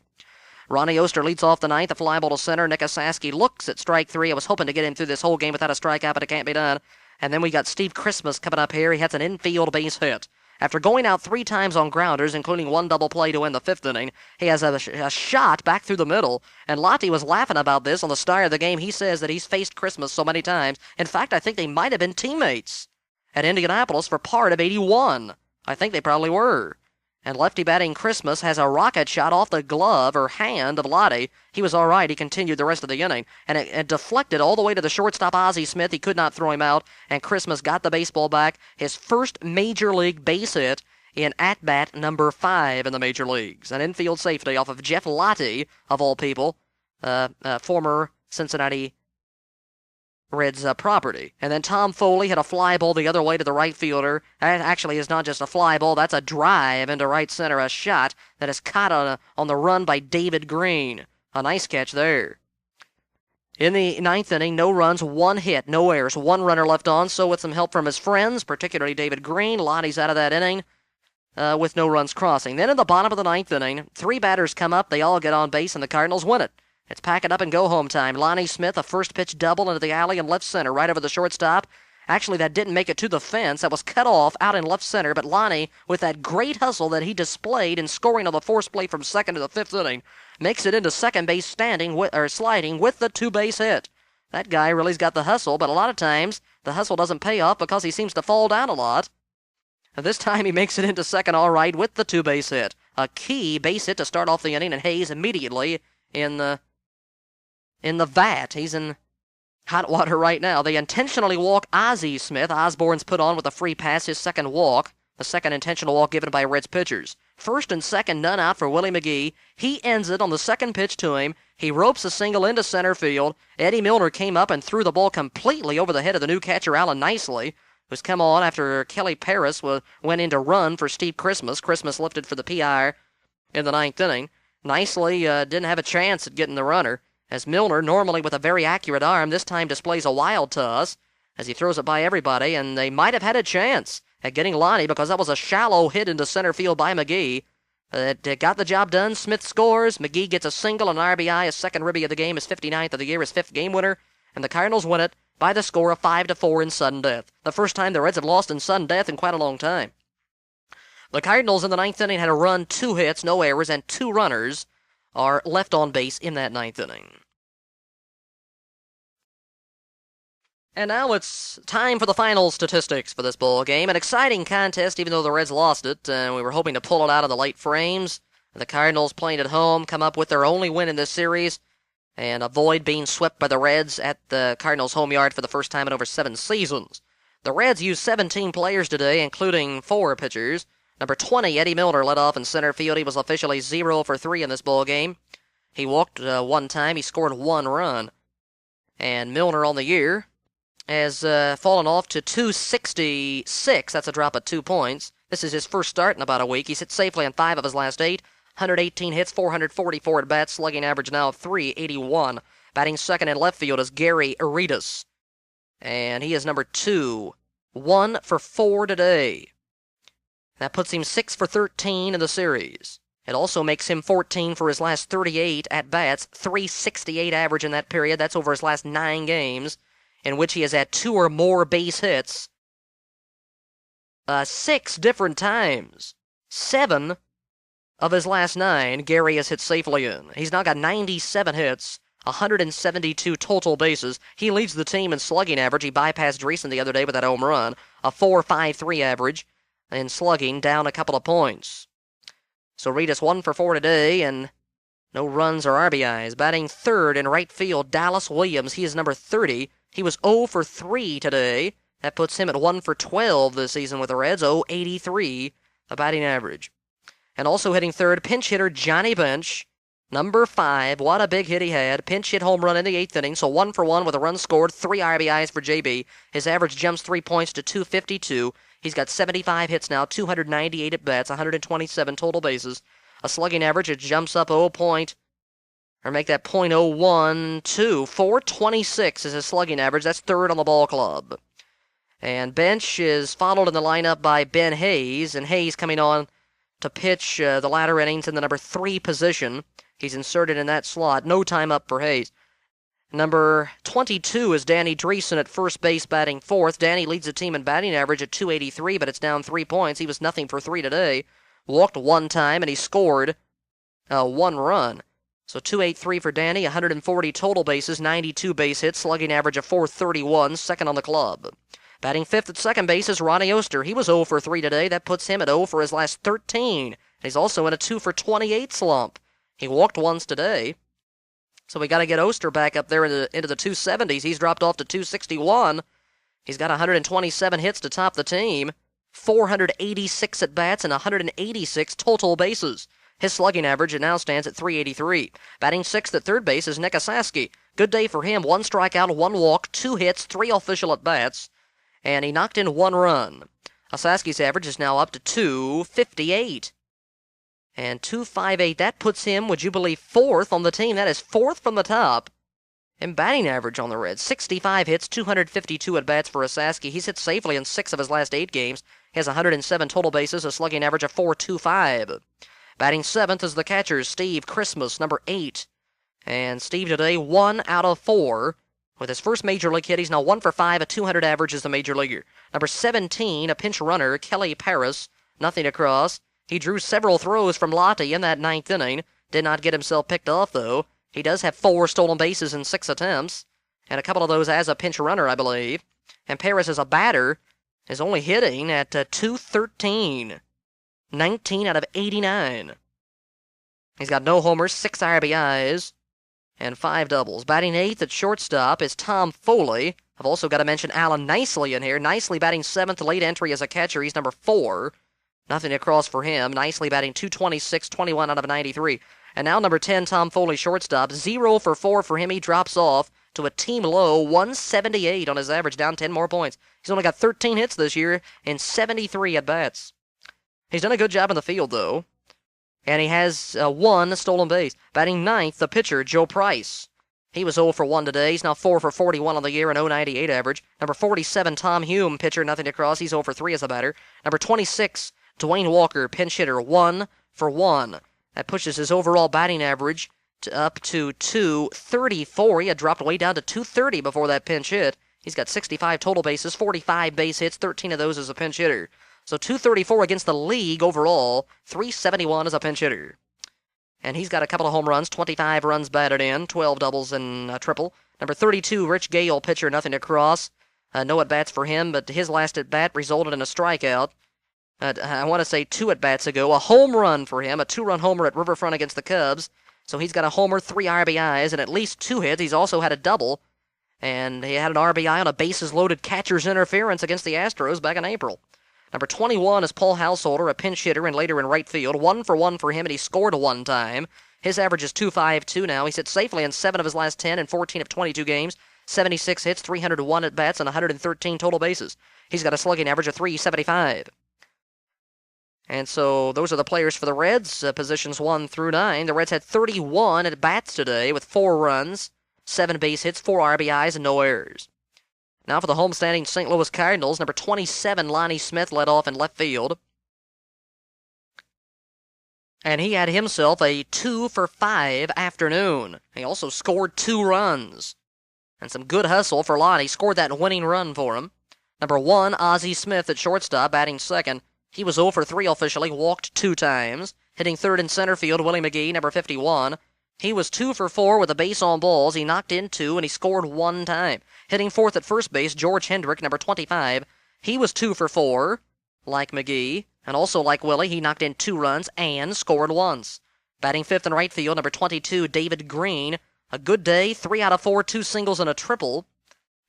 Ronnie Oster leads off the 9th, a fly ball to center. Nick Osaski looks at strike 3. I was hoping to get him through this whole game without a strikeout, but it can't be done. And then we got Steve Christmas coming up here. He hits an infield base hit. After going out 3 times on grounders, including 1 double play to end the 5th inning, he has a shot back through the middle. And Lottie was laughing about this on the star of the game. He says that he's faced Christmas so many times. In fact, I think they might have been teammates at Indianapolis for part of 81. I think they probably were. And lefty batting Christmas has a rocket shot off the glove or hand of Lottie. He was all right. He continued the rest of the inning. And it deflected all the way to the shortstop, Ozzie Smith. He could not throw him out. And Christmas got the baseball back. His first major league base hit in at-bat number 5 in the major leagues. An infield safety off of Jeff Lottie, of all people, former Cincinnati Reds property. And then Tom Foley hit a fly ball the other way to the right fielder. That actually is not just a fly ball, that's a drive into right center, a shot that is caught on the run by David Green. A nice catch there. In the 9th inning, no runs, 1 hit, no errors, 1 runner left on, so with some help from his friends, particularly David Green, Lottie's out of that inning with no runs crossing. Then in the bottom of the 9th inning, 3 batters come up, they all get on base, and the Cardinals win it. It's pack it up and go home time. Lonnie Smith, a first pitch double into the alley in left center, right over the shortstop. Actually, that didn't make it to the fence. That was cut off out in left center, but Lonnie, with that great hustle that he displayed in scoring on the force play from 2nd to the 5th inning, makes it into second base sliding with the 2-base hit. That guy really's got the hustle, but a lot of times the hustle doesn't pay off because he seems to fall down a lot. This time he makes it into second all right with the 2-base hit. A key base hit to start off the inning, and Hayes immediately in the vat. He's in hot water right now. They intentionally walk Ozzie Smith. Osborne's put on with a free pass, his second walk. The second intentional walk given by Reds pitchers. First and second, none out for Willie McGee. He ends it on the second pitch to him. He ropes a single into center field. Eddie Milner came up and threw the ball completely over the head of the new catcher, Alan Nicely, who's come on after Kelly Paris went in to run for Steve Christmas. Christmas lifted for the PR in the 9th inning. Nicely didn't have a chance at getting the runner, as Milner, normally with a very accurate arm, this time displays a wild toss. as he throws it by everybody, and they might have had a chance at getting Lonnie because that was a shallow hit into center field by McGee. It got the job done. Smith scores. McGee gets a single, an RBI, his second ribby of the game, his 59th of the year, his fifth game winner, and the Cardinals win it by the score of 5-4 in sudden death. The first time the Reds have lost in sudden death in quite a long time. The Cardinals in the ninth inning had a run, 2 hits, no errors, and 2 runners are left on base in that ninth inning. And now it's time for the final statistics for this ball game. An exciting contest, even though the Reds lost it. We were hoping to pull it out of the late frames. The Cardinals, playing at home, come up with their only win in this series and avoid being swept by the Reds at the Cardinals' home yard for the first time in over 7 seasons. The Reds used 17 players today, including 4 pitchers. Number 20, Eddie Milner, led off in center field. He was officially 0 for 3 in this ball game. He walked 1 time. He scored 1 run. And Milner on the year has fallen off to 266. That's a drop of 2 points. This is his first start in about a week. He's hit safely on 5 of his last 8. 118 hits, 444 at bats, slugging average now of .381. Batting second in left field is Gary Aridas. And he is number 2. 1 for 4 today. That puts him 6 for 13 in the series. It also makes him 14 for his last 38 at bats, .368 average in that period. That's over his last 9 games, in which he has had 2 or more base hits 6 different times. 7 of his last 9, Gary has hit safely in. He's now got 97 hits, 172 total bases. He leads the team in slugging average. He bypassed Dreesen the other day with that home run, a .453 average, and slugging down a couple of points. So Aridas 1 for 4 today, and no runs or RBIs. Batting third in right field, Dallas Williams. He is number 30. He was 0 for 3 today. That puts him at 1 for 12 this season with the Reds, .083, a batting average. And also hitting third, pinch hitter Johnny Bench, number 5. What a big hit he had. Pinch hit home run in the 8th inning, so 1 for 1 with a run scored, 3 RBIs for JB. His average jumps 3 points to .252. He's got 75 hits now, 298 at bats, 127 total bases. A slugging average, it jumps up make that .012. 426 is his slugging average. That's third on the ball club. And Bench is followed in the lineup by Ben Hayes, and Hayes coming on to pitch the latter innings in the number 3 position. He's inserted in that slot. No time up for Hayes. Number 22 is Danny Dreesen at first base, batting 4th. Danny leads the team in batting average at .283, but it's down 3 points. He was nothing for 3 today. Walked 1 time, and he scored 1 run. So .283 for Danny, 140 total bases, 92 base hits, slugging average of .431, second on the club. Batting 5th at second base is Ronnie Oster. He was 0 for 3 today. That puts him at 0 for his last 13. He's also in a 2 for 28 slump. He walked once today. So we got to get Oster back up there into the 270s. He's dropped off to 261. He's got 127 hits to top the team, 486 at bats, and 186 total bases. His slugging average now stands at .383. Batting 6th at third base is Nick Osaski. Good day for him. 1 strikeout, 1 walk, 2 hits, 3 official at bats, and he knocked in 1 run. Osaski's average is now up to .258. And .258, that puts him, would you believe, 4th on the team. That is 4th from the top in batting average on the Reds. 65 hits, 252 at-bats for Osaski. He's hit safely in 6 of his last 8 games. He has 107 total bases, a slugging average of .425. Batting 7th is the catcher, Steve Christmas, number 8. And Steve today, 1 out of 4. With his first major league hit, he's now 1 for 5, a .200 average as the major leaguer. Number 17, a pinch runner, Kelly Paris, nothing across. He drew several throws from Lottie in that 9th inning. Did not get himself picked off, though. He does have 4 stolen bases in 6 attempts, and a couple of those as a pinch runner, I believe. And Paris, as a batter, is only hitting at .213. 19 out of 89. He's got no homers, 6 RBIs, and 5 doubles. Batting 8th at shortstop is Tom Foley. I've also got to mention Alan Nicely in here. Nicely batting 7th, late entry as a catcher. He's number 4. Nothing across for him. Nicely batting .226, 21 out of 93. And now number 10, Tom Foley, shortstop. 0 for 4 for him. He drops off to a team low 178 on his average, down 10 more points. He's only got 13 hits this year and 73 at-bats. He's done a good job in the field, though. And he has 1 stolen base. Batting 9th, the pitcher, Joe Price. He was 0 for 1 today. He's now 4 for 41 on the year and 0.98 average. Number 47, Tom Hume, pitcher, nothing to cross. He's 0 for 3 as a batter. Number 26, Dwayne Walker, pinch hitter, 1 for 1. That pushes his overall batting average up to 234. He had dropped way down to 230 before that pinch hit. He's got 65 total bases, 45 base hits, 13 of those as a pinch hitter. So 234 against the league overall, 371 as a pinch hitter. And he's got a couple of home runs, 25 runs batted in, 12 doubles and a triple. Number 32, Rich Gale, pitcher, nothing to cross. No at-bats for him, but his last at-bat resulted in a strikeout. I want to say 2 at-bats ago. A home run for him, a 2-run homer at Riverfront against the Cubs. So he's got a homer, 3 RBIs, and at least 2 hits. He's also had a double. And he had an RBI on a bases-loaded catcher's interference against the Astros back in April. Number 21 is Paul Householder, a pinch hitter and later in right field. 1 for 1 for him, and he scored 1 time. His average is .252 now. He's hit safely in 7 of his last 10 and 14 of 22 games. 76 hits, 301 at-bats, and 113 total bases. He's got a slugging average of .375. And so those are the players for the Reds, positions 1 through 9. The Reds had 31 at-bats today with 4 runs, 7 base hits, 4 RBIs, and no errors. Now for the homestanding St. Louis Cardinals, number 27, Lonnie Smith, led off in left field. And he had himself a 2 for 5 afternoon. He also scored 2 runs. And some good hustle for Lonnie. Scored that winning run for him. Number 1, Ozzie Smith at shortstop, batting second. He was 0 for 3 officially, walked 2 times. Hitting third in center field, Willie McGee, number 51. He was 2 for 4 with a base on balls. He knocked in 2, and he scored 1 time. Hitting fourth at first base, George Hendrick, number 25. He was 2 for 4, like McGee, and also like Willie, he knocked in 2 runs and scored once. Batting fifth in right field, number 22, David Green. A good day, 3 out of 4, 2 singles and a triple.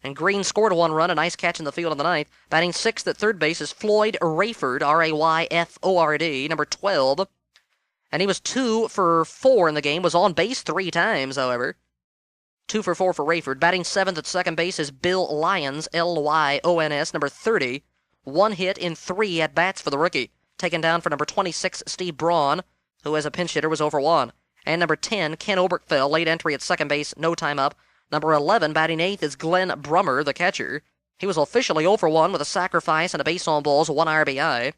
And Green scored 1 run, a nice catch in the field in the ninth. Batting sixth at third base is Floyd Rayford, Rayford, number 12. And he was 2 for 4 in the game, was on base 3 times, however. 2 for 4 for Rayford. Batting seventh at second base is Bill Lyons, Lyons, number 30. 1 hit in 3 at-bats for the rookie. Taken down for number 26, Steve Braun, who as a pinch hitter was over 1. And number 10, Ken Oberkfell, late entry at second base, no time up. Number 11, batting eighth, is Glenn Brummer, the catcher. He was officially 0 for 1 with a sacrifice and a base on balls, 1 RBI.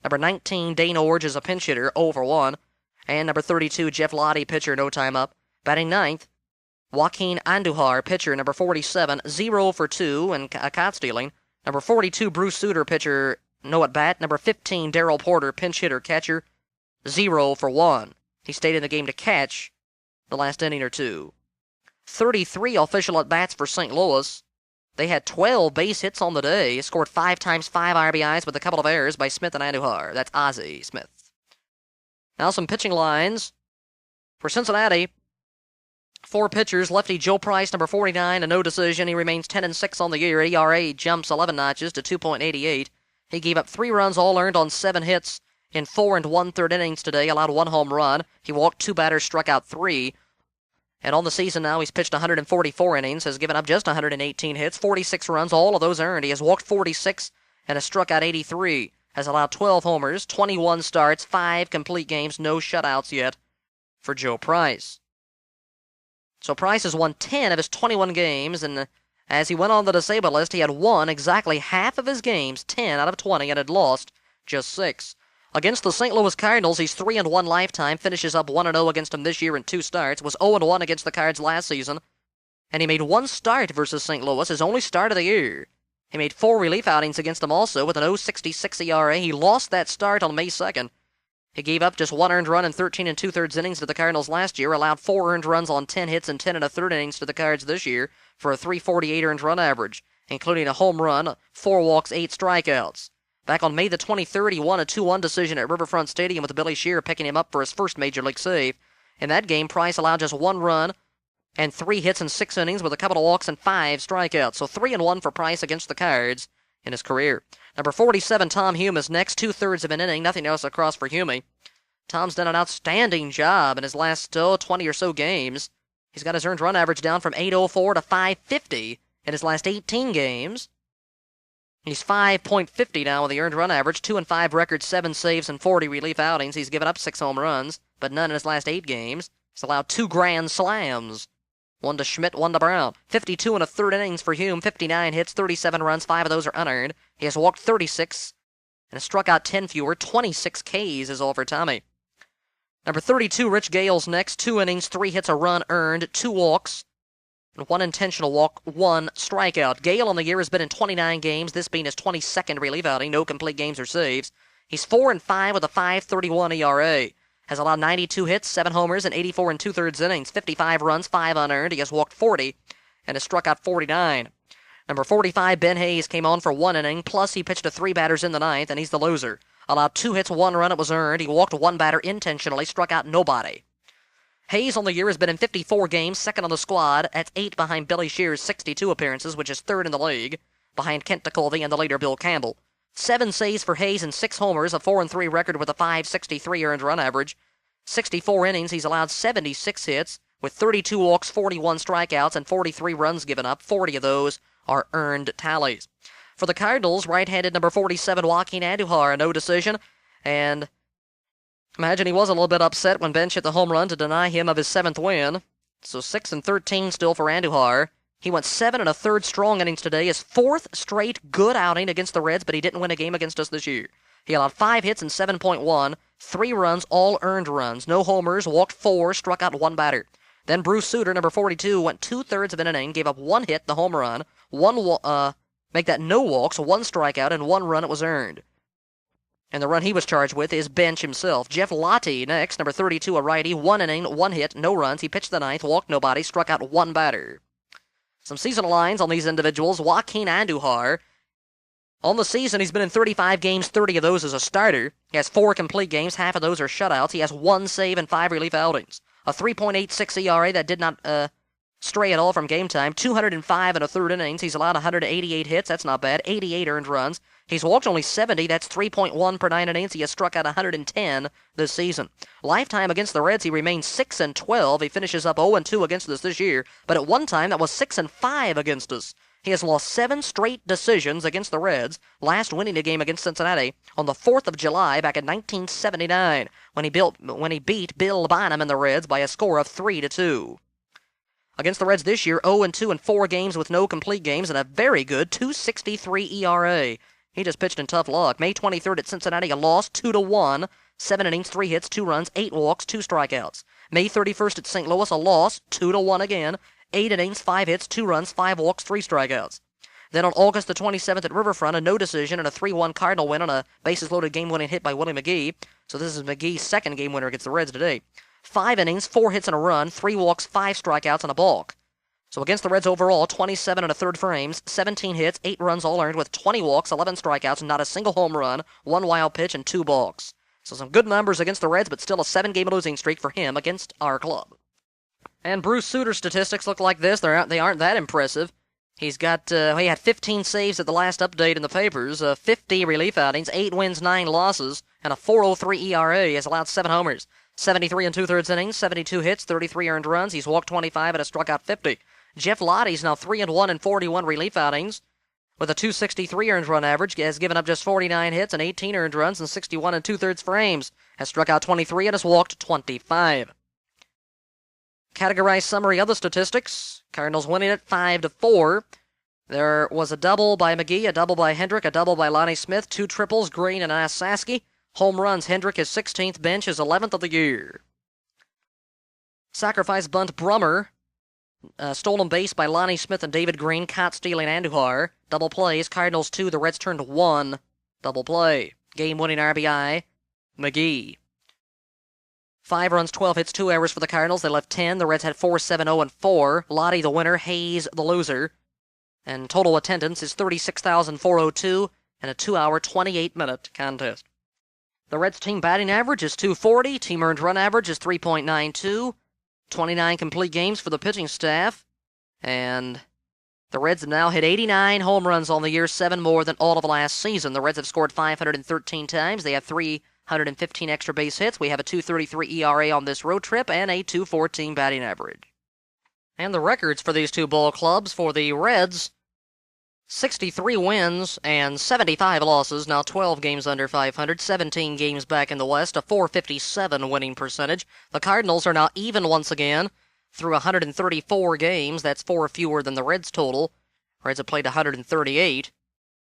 Number 19, Dane Orge is a pinch hitter, 0 for 1. And number 32, Jeff Lottie, pitcher, no time up. Batting ninth, Joaquin Andujar, pitcher, number 47, 0 for 2 and a caught stealing. Number 42, Bruce Sutter, pitcher, no at bat. Number 15, Darrell Porter, pinch hitter, catcher, 0 for 1. He stayed in the game to catch the last inning or 2. 33 official at bats for St. Louis. They had 12 base hits on the day. Scored 5 times 5 RBIs with a couple of errors by Smith and Andujar. That's Ozzie Smith. Now some pitching lines for Cincinnati. 4 pitchers. Lefty Joe Price, number 49, a no decision. He remains 10-6 on the year. ERA jumps 11 notches to 2.88. He gave up 3 runs, all earned on 7 hits in 4 1/3 innings today. Allowed 1 home run. He walked 2 batters, struck out 3. And on the season now, he's pitched 144 innings, has given up just 118 hits, 46 runs, all of those earned. He has walked 46 and has struck out 83. Has allowed 12 homers, 21 starts, 5 complete games, no shutouts yet for Joe Price. So Price has won 10 of his 21 games, and as he went on the disabled list, he had won exactly half of his games, 10 out of 20, and had lost just 6. Against the St. Louis Cardinals, he's 3-1 lifetime, finishes up 1-0 against them this year in 2 starts, was 0-1 against the Cards last season, and he made 1 start versus St. Louis, his only start of the year. He made 4 relief outings against them also with an .066 ERA. He lost that start on May 2nd. He gave up just 1 earned run in 13 2/3 innings to the Cardinals last year, allowed 4 earned runs on 10 hits and 10 1/3 innings to the Cards this year for a .348 earned run average, including a home run, 4 walks, 8 strikeouts. Back on May the 23rd, he won a 2-1 decision at Riverfront Stadium with Billy Shear picking him up for his first Major League save. In that game, Price allowed just 1 run and 3 hits in 6 innings with a couple of walks and 5 strikeouts. So 3-1 for Price against the Cards in his career. Number 47, Tom Hume, is next, 2/3 of an inning, nothing else across for Hume. Tom's done an outstanding job in his last 20 or so games. He's got his earned run average down from 804 to 550 in his last 18 games. He's 5.50 now with the earned run average, 2-5 record, 7 saves and 40 relief outings. He's given up 6 home runs, but none in his last 8 games. He's allowed 2 grand slams. One to Schmidt, one to Brown. 52 and a third innings for Hume. 59 hits, 37 runs, 5 of those are unearned. He has walked 36 and has struck out 10 fewer. 26 Ks is all for Tommy. Number 32, Rich Gale's next. 2 innings, 3 hits, a run earned, 2 walks, and 1 intentional walk, 1 strikeout. Gale on the year has been in 29 games, this being his 22nd relief outing. No complete games or saves. He's 4-5 with a 5.31 ERA. Has allowed 92 hits, 7 homers, and 84 and 2/3 innings. 55 runs, 5 unearned. He has walked 40 and has struck out 49. Number 45, Ben Hayes, came on for 1 inning, plus he pitched to 3 batters in the ninth, and he's the loser. Allowed 2 hits, 1 run, it was earned. He walked 1 batter intentionally, struck out nobody. Hayes on the year has been in 54 games, second on the squad. That's 8 behind Billy Shear's 62 appearances, which is third in the league, behind Kent DeColvey and the later Bill Campbell. 7 saves for Hayes and 6 homers, a 4-3 record with a 5.63 earned run average. 64 innings, he's allowed 76 hits, with 32 walks, 41 strikeouts, and 43 runs given up. 40 of those are earned tallies. For the Cardinals, right-handed number 47, Joaquin Andujar, no decision, and imagine he was a little bit upset when Bench hit the home run to deny him of his 7th win. So 6-13 still for Andujar. He went 7 1/3 strong innings today, his 4th straight good outing against the Reds, but he didn't win a game against us this year. He allowed 5 hits and 7.1, 3 runs, all earned runs, no homers, walked 4, struck out 1 batter. Then Bruce Sutter, number 42, went 2/3 of an inning, gave up 1 hit, the home run, make that no walks, 1 strikeout, and 1 run it was earned. And the run he was charged with is Bench himself. Jeff Lottie next, number 32, a righty, 1 inning, 1 hit, no runs. He pitched the ninth, walked nobody, struck out 1 batter. Some seasonal lines on these individuals. Joaquin Andujar, on the season, he's been in 35 games, 30 of those as a starter. He has 4 complete games, half of those are shutouts. He has 1 save and 5 relief outings. A 3.86 ERA that did not stray at all from game time. 205 1/3 innings. He's allowed 188 hits. That's not bad. 88 earned runs. He's walked only 70. That's 3.1 per 9 innings. He has struck out 110 this season. Lifetime against the Reds, he remains 6-12. He finishes up 0-2 against us this year. But at one time, that was 6-5 against us. He has lost 7 straight decisions against the Reds, last winning a game against Cincinnati on the 4th of July back in 1979 when he beat Bill Bynum and the Reds by a score of 3-2. Against the Reds this year, 0-2 in 4 games with no complete games and a very good 2.63 ERA. He just pitched in tough luck. May 23rd at Cincinnati, a loss, 2-1, 7 innings, 3 hits, 2 runs, 8 walks, 2 strikeouts. May 31st at St. Louis, a loss, 2-1 again, 8 innings, 5 hits, 2 runs, 5 walks, 3 strikeouts. Then on August the 27th at Riverfront, a no decision and a 3-1 Cardinal win on a bases-loaded game-winning hit by Willie McGee. So this is McGee's 2nd game winner against the Reds today. 5 innings, 4 hits and a run, 3 walks, 5 strikeouts, and a balk. So against the Reds overall, 27 1/3 frames, 17 hits, 8 runs all earned with 20 walks, 11 strikeouts, not a single home run, 1 wild pitch, and 2 balks. So some good numbers against the Reds, but still a 7-game losing streak for him against our club. And Bruce Sutter's statistics look like this. They aren't that impressive. He had 15 saves at the last update in the papers, 50 relief outings, 8 wins, 9 losses, and a 4.03 ERA. He has allowed 7 homers, 73 2/3 innings, 72 hits, 33 earned runs. He's walked 25 and has struck out 50. Jeff Lottie's now 3-1 in 41 relief outings with a 2.63 earned run average. Has given up just 49 hits and 18 earned runs and 61 2/3 frames. Has struck out 23 and has walked 25. Categorized summary of the statistics. Cardinals winning it 5-4. There was a double by McGee, a double by Hendrick, a double by Lonnie Smith, 2 triples, Green and Asaski. Home runs, Hendrick his 16th, Bench his 11th of the year. Sacrifice bunt, Brummer. Stolen base by Lonnie Smith and David Green, caught stealing Andujar. Double plays, Cardinals 2, the Reds turned 1. Double play. Game-winning RBI, McGee. 5 runs, 12 hits, 2 errors for the Cardinals. They left 10. The Reds had 4, 7, 0, and 4. Lottie the winner, Hayes the loser. And total attendance is 36,402 in a 2-hour, 28-minute contest. The Reds' team batting average is .240. Team earned run average is 3.92. 29 complete games for the pitching staff. And the Reds have now hit 89 home runs on the year, 7 more than all of last season. The Reds have scored 513 times. They have 315 extra base hits. We have a 2.33 ERA on this road trip and a 2.14 batting average. And the records for these two ball clubs: for the Reds, 63 wins and 75 losses, now 12 games under 500, 17 games back in the West, a .457 winning percentage. The Cardinals are now even once again, through 134 games. That's 4 fewer than the Reds total. Reds have played 138.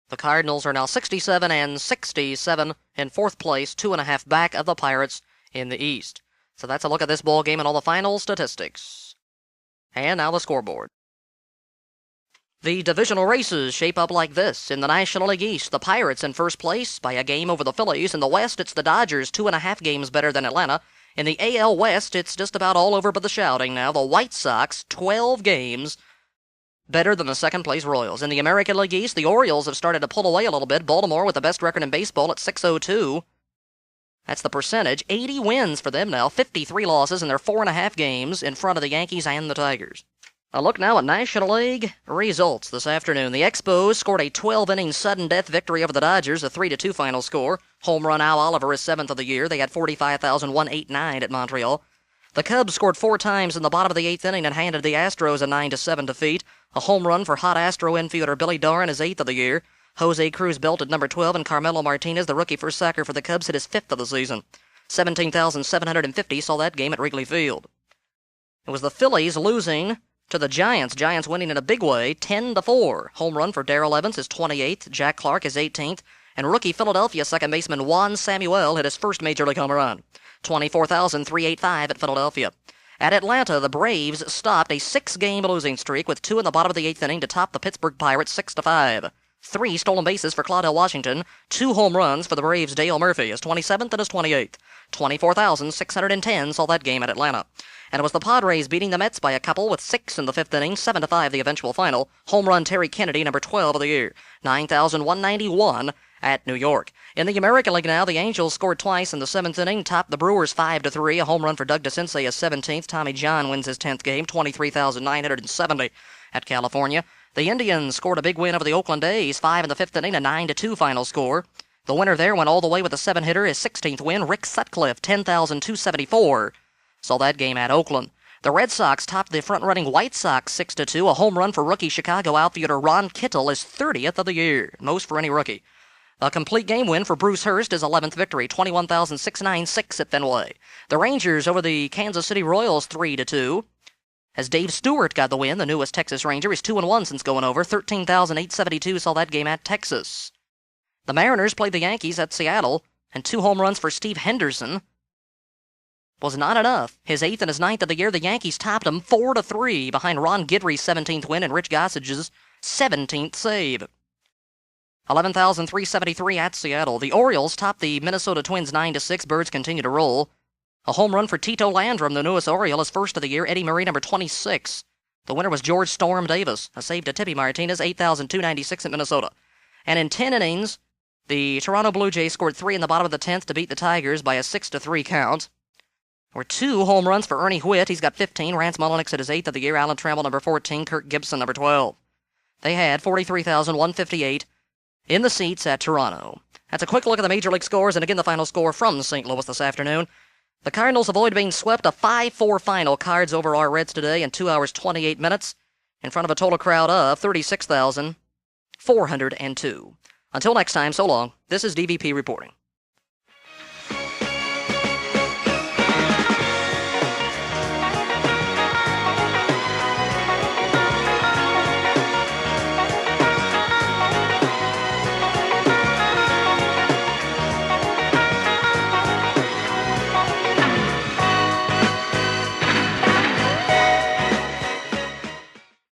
The Cardinals are now 67 and 67 in fourth place, 2.5 back of the Pirates in the East. So that's a look at this ball game and all the final statistics. And now the scoreboard. The divisional races shape up like this. In the National League East, the Pirates in first place by a game over the Phillies. In the West, it's the Dodgers, 2.5 games better than Atlanta. In the AL West, it's just about all over but the shouting now. The White Sox, 12 games better than the second-place Royals. In the American League East, the Orioles have started to pull away a little bit. Baltimore with the best record in baseball at .602. That's the percentage. 80 wins for them now, 53 losses in their 4.5 games in front of the Yankees and the Tigers. A look now at National League results this afternoon. The Expos scored a 12-inning sudden death victory over the Dodgers, a 3-2 final score. Home run Al Oliver is 7th of the year. They had 45,189 at Montreal. The Cubs scored 4 times in the bottom of the 8th inning and handed the Astros a 9-7 defeat. A home run for hot Astro infielder Billy Doran is 8th of the year. Jose Cruz belted number 12, and Carmelo Martinez, the rookie first sacker for the Cubs, hit his 5th of the season. 17,750 saw that game at Wrigley Field. It was the Phillies losing to the Giants. Giants winning in a big way, 10-4. Home run for Darrell Evans is 28th. Jack Clark is 18th. And rookie Philadelphia second baseman Juan Samuel hit his first major league home run. 24,385 at Philadelphia. At Atlanta, the Braves stopped a 6-game losing streak with 2 in the bottom of the 8th inning to top the Pittsburgh Pirates 6-5. 3 stolen bases for Claudel Washington. 2 home runs for the Braves' Dale Murphy, his 27th and his 28th. 24,610 saw that game at Atlanta. And it was the Padres beating the Mets by a couple with 6 in the 5th inning, 7-5 the eventual final. Home run Terry Kennedy, number 12 of the year. 9,191 at New York. In the American League now, the Angels scored twice in the 7th inning, topped the Brewers 5-3. A home run for Doug DeCinces, his 17th. Tommy John wins his 10th game, 23,970 at California. The Indians scored a big win over the Oakland A's, 5 in the 5th inning, a 9-2 final score. The winner there went all the way with a 7-hitter, his 16th win. Rick Sutcliffe, 10,274. Saw that game at Oakland. The Red Sox topped the front-running White Sox 6-2. A home run for rookie Chicago outfielder Ron Kittle, his 30th of the year, most for any rookie. A complete game win for Bruce Hurst, his 11th victory, 21,696 at Fenway. The Rangers over the Kansas City Royals 3-2. As Dave Stewart got the win, the newest Texas Ranger. He's 2-1 since going over. 13,872 saw that game at Texas. The Mariners played the Yankees at Seattle, and 2 home runs for Steve Henderson was not enough. His 8th and his 9th of the year, the Yankees topped him 4-3 behind Ron Guidry's 17th win and Rich Gossage's 17th save. 11,373 at Seattle. The Orioles topped the Minnesota Twins 9-6. Birds continue to roll. A home run for Tito Landrum, the newest Oriole, his 1st of the year. Eddie Murray, number 26. The winner was George Storm Davis. A save to Tippy Martinez, 8,296 at Minnesota. And in 10 innings, the Toronto Blue Jays scored 3 in the bottom of the 10th to beat the Tigers by a 6-3 count. There were 2 home runs for Ernie Whitt. He's got 15. Rance Mulliniks at his 8th of the year. Alan Trammell, number 14. Kirk Gibson, number 12. They had 43,158 in the seats at Toronto. That's a quick look at the Major League scores, and again the final score from St. Louis this afternoon. The Cardinals avoid being swept, a 5-4 final. Cards over our Reds today in 2 hours 28 minutes in front of a total crowd of 36,402. Until next time, so long. This is DVP reporting.